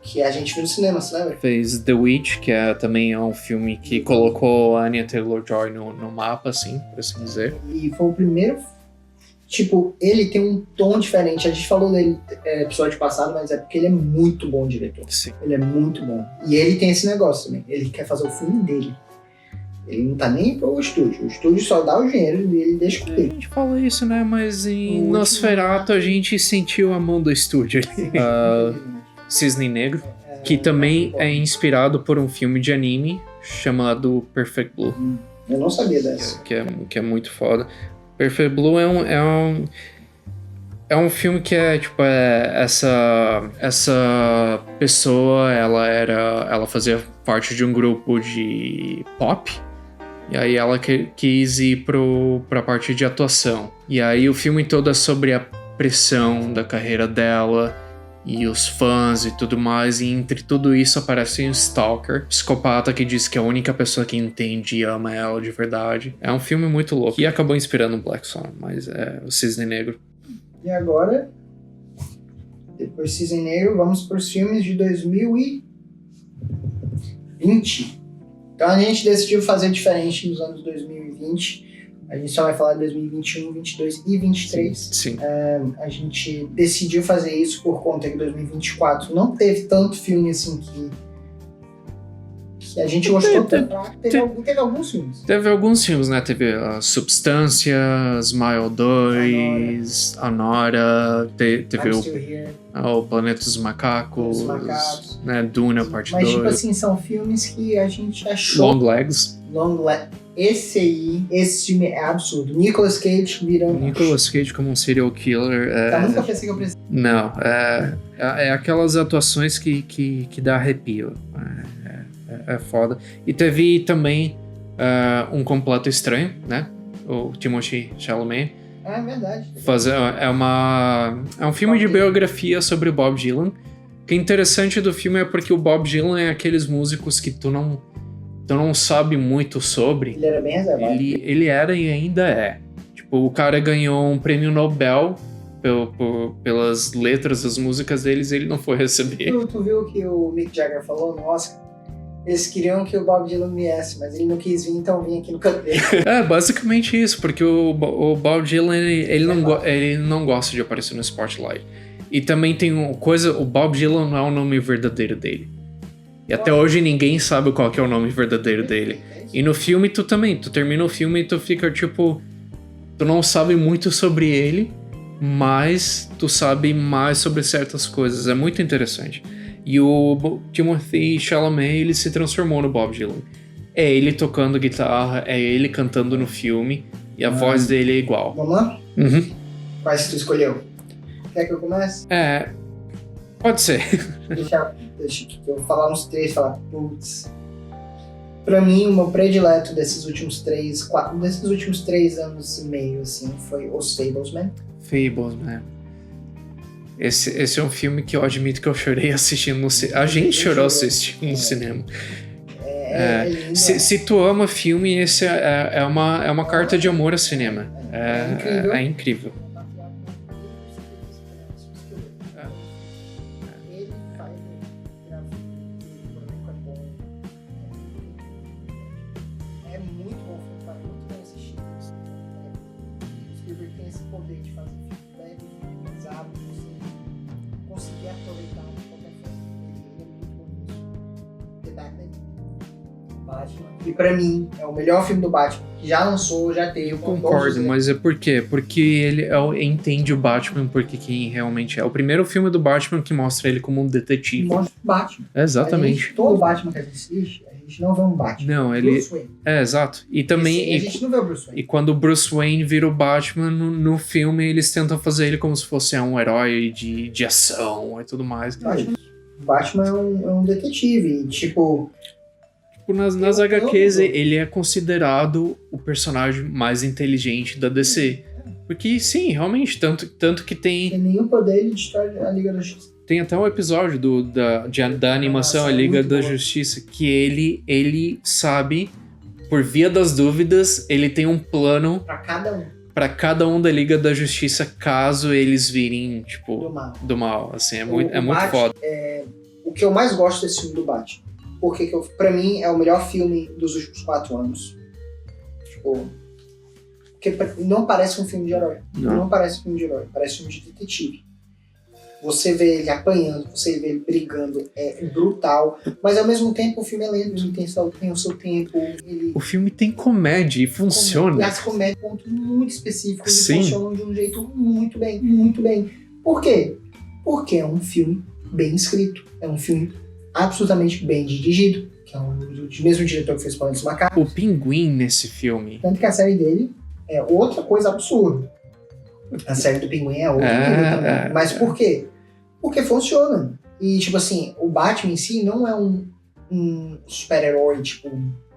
que a gente viu no cinema, você lembra? Fez The Witch, que também é um filme que colocou a Anya Taylor-Joy no mapa, assim, por assim dizer. E foi o primeiro... Tipo, ele tem um tom diferente. A gente falou dele no episódio passado, mas é porque ele é muito bom diretor. Sim. Ele é muito bom. E ele tem esse negócio também. Ele quer fazer o filme dele. Ele não tá nem pro estúdio. O estúdio só dá o dinheiro e ele deixa com ele. A gente fala isso, né? Mas em Nosferatu a gente sentiu a mão do estúdio. Cisne Negro, que também é inspirado por um filme de anime chamado Perfect Blue. Eu não sabia dessa. Que é muito foda. Perfect Blue é um filme que tipo, essa pessoa, ela fazia parte de um grupo de pop, e aí ela quis ir pra parte de atuação. E aí o filme todo é sobre a pressão da carreira dela, e os fãs e tudo mais, e entre tudo isso aparece um stalker, psicopata que diz que é a única pessoa que entende e ama ela de verdade. É um filme muito louco, e acabou inspirando o Black Swan, mas é o Cisne Negro. E agora, depois de Cisne Negro, vamos para os filmes de 2020. Então a gente decidiu fazer diferente nos anos 2020. A gente só vai falar de 2021, 2022 e 2023. Sim. A gente decidiu fazer isso por conta que 2024 não teve tanto filme assim que a gente gostou tanto. Teve alguns filmes. Teve alguns filmes, né? Teve Substância, Smile 2, Anora, teve o Planeta dos Macacos, né? Duna, parte 2. Mas tipo assim, são filmes que a gente achou... Long Legs. Esse filme é absurdo. Nicolas Cage virando... Nicolas Cage como um serial killer. Eu nunca pensei que eu precisava. Não, é aquelas atuações que dá arrepio. É foda. E teve também Um Completo Estranho, né? O Timothée Chalamet. É verdade. É um filme de biografia sobre o Bob Dylan. O que é interessante do filme é porque o Bob Dylan é aqueles músicos que tu não sabe muito sobre. Ele era bem reservado. Ele era e ainda é. Tipo, o cara ganhou um prêmio Nobel pelas letras das músicas deles e ele não foi receber. Tu viu o que o Mick Jagger falou no Oscar? Eles queriam que o Bob Dylan viesse, mas ele não quis vir, então vim aqui no canto dele. Basicamente isso, porque o Bob Dylan, ele não gosta de aparecer no Spotlight. E também tem uma coisa, o Bob Dylan não é o nome verdadeiro dele. E até hoje ninguém sabe qual que é o nome verdadeiro dele. E no filme tu termina o filme e tu fica tipo... Tu não sabe muito sobre ele, mas tu sabe mais sobre certas coisas. É muito interessante. E o Timothée Chalamet, ele se transformou no Bob Dylan. É ele tocando guitarra, é ele cantando no filme, e a voz dele é igual. Vamos lá? Uhum. Quais tu escolheu? Quer que eu comece? Pode ser. Deixa eu falar uns três e falar, putz. Pra mim, o meu predileto desses últimos 3 anos e meio, assim, foi Os Fablesman. Fablesman. Esse é um filme que eu admito que eu chorei assistindo no cinema. A gente chorou assistindo no cinema. Lindo, se tu ama filme, esse é uma carta de amor ao cinema. É incrível. Ele faz é muito bom, vale muito bem assistir. O Spielberg tem esse poder de fazer filme leve, pesado, conseguir aproveitar de qualquer forma. Ele é muito bom nisso. The Batman, Batman. E pra mim, é o melhor filme do Batman que já lançou, já teve. Eu concordo, mas é por quê? Porque ele entende o Batman porque quem realmente é. O primeiro filme do Batman que mostra ele como um detetive. Mostra o Batman. Exatamente. Todo Batman que a gente assiste, a gente não vê um Batman. Não, ele... Bruce Wayne. Exato. E também... a gente não vê o Bruce Wayne. E quando o Bruce Wayne vira o Batman, no filme eles tentam fazer ele como se fosse um herói de ação e tudo mais. O Batman é um detetive, tipo... Nas HQs, ele é considerado o personagem mais inteligente da DC. Porque, sim, realmente, tanto que tem nenhum poder de destrói a Liga da Justiça. Tem até um episódio da animação A Liga da Justiça que ele sabe, por via das dúvidas, ele tem um plano pra cada um da Liga da Justiça caso eles virem, tipo, do mal. Assim, é muito foda. O que eu mais gosto desse filme do Batman, porque pra mim é o melhor filme dos últimos 4 anos. Tipo, porque não parece um filme de herói. Não parece um filme de herói, parece um filme de detetive. Você vê ele apanhando, você vê ele brigando, é brutal, mas ao mesmo tempo o filme é lento, ele tem o seu tempo. O filme tem comédia e funciona. E as comédias pontos muito específicos e funcionam de um jeito muito bem, muito bem. Por quê? Porque é um filme bem escrito, é um filme absolutamente bem dirigido, que é o mesmo diretor que fez Planos Macacos. O Pinguim nesse filme. Tanto que a série dele é outra coisa absurda. A série do Pinguim é outra coisa também. Mas por quê? Porque funciona. E, tipo assim, o Batman em si não é um super-herói, tipo,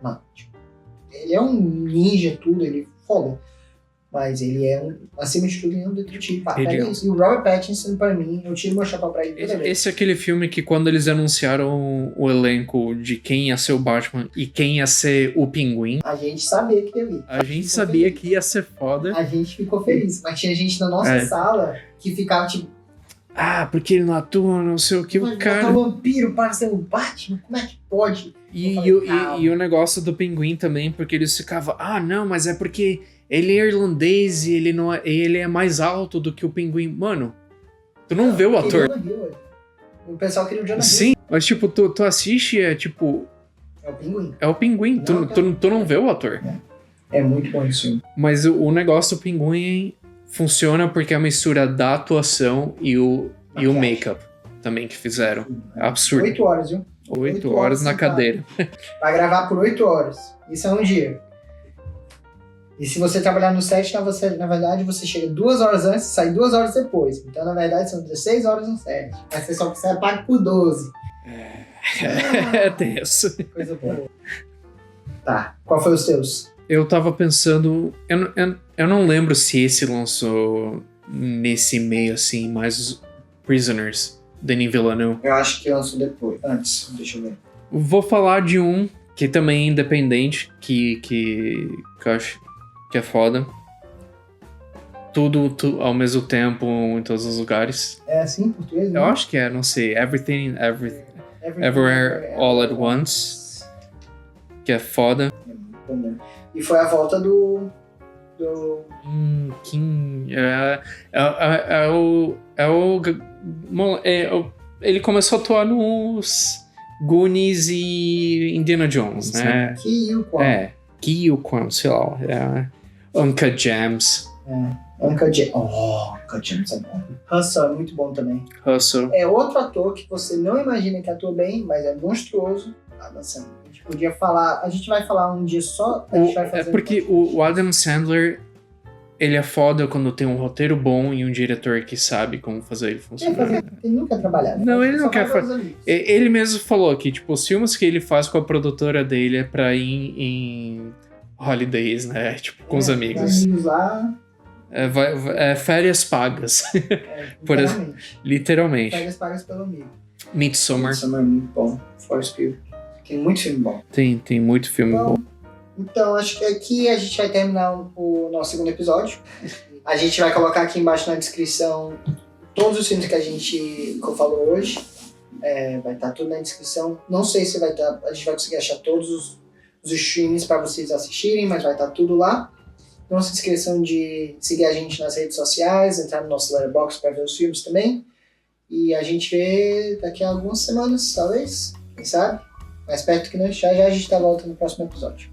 não. Tipo, ele é um ninja, tudo, ele é foda. Mas ele é, acima de tudo, um detetive. Isso. E o Robert Pattinson, pra mim, eu tiro meu chapéu pra ele toda vez. Esse é aquele filme que quando eles anunciaram o elenco de quem ia ser o Batman e quem ia ser o Pinguim... A gente sabia que ia vir. A gente sabia que ia ser foda. A gente ficou feliz. Mas tinha gente na nossa sala que ficava tipo... porque ele não atua, não sei o que, o cara... Botar um vampiro para ser o Batman? Como é que pode? E o negócio do Pinguim também, porque eles ficavam... não, mas é porque... Ele é irlandês e ele é mais alto do que o Pinguim. Mano, tu não vê o ator. O pessoal queria o Jonah Hill. Sim, mas tipo, tu assiste e é tipo... É o Pinguim. É o Pinguim, tu não vê o ator. É muito bom isso. Mas o negócio do Pinguim funciona porque é a mistura da atuação e o make-up também que fizeram. É absurdo. 8 horas, viu? 8 horas na cadeira. Vai gravar por 8 horas. Isso é um dia. E se você trabalhar no set, na verdade, você chega 2 horas antes e sai 2 horas depois. Então, na verdade, são 16 horas no set. Mas você é pago por 12. É tenso. Coisa boa. Tá. Qual foi os teus? Eu tava pensando... Eu não lembro se esse lançou nesse meio, assim, mas Prisoners, Denis Villeneuve. Eu acho que lançou depois. Antes, deixa eu ver. Vou falar de um que também é independente, que eu acho que é foda. Tudo ao mesmo tempo, em todos os lugares. É assim em português, né? Eu acho que é, não sei. Everything Everywhere All at Once. Que é foda. E foi a volta do... Ele começou a atuar nos Goonies e Indiana Jones, né? Ki-Yu Kwan, sei lá. Uncut Gems. Uncut Gems é bom. Hustle é muito bom também. Hustle. É outro ator que você não imagina que atua bem, mas é monstruoso. Adam Sandler. A gente podia falar... A gente vai falar um dia só... A gente vai fazer porque o Adam Sandler... ele é foda quando tem um roteiro bom e um diretor que sabe como fazer ele funcionar. Ele não quer trabalhar. Né? Não, ele Só não quer vai ver fazer. os amigos. Ele mesmo falou que, tipo, os filmes que ele faz com a produtora dele é pra ir em holidays, né? Tipo, com os amigos. Amigos lá, Férias pagas. Por literalmente. férias pagas pelo amigo. Midsommar. Midsommar é muito bom. Forest Hill. Tem muito filme bom. Tem muito filme bom. Então, acho que aqui a gente vai terminar o nosso segundo episódio. A gente vai colocar aqui embaixo na descrição todos os filmes que a gente falou hoje. Vai estar tudo na descrição. Não sei se a gente vai conseguir achar todos os streams para vocês assistirem, mas vai estar tudo lá. Não se esqueçam de seguir a gente nas redes sociais, entrar no nosso Letterboxd para ver os filmes também. E a gente vê daqui a algumas semanas, talvez, quem sabe? Mais perto que não, já a gente tá volta no próximo episódio.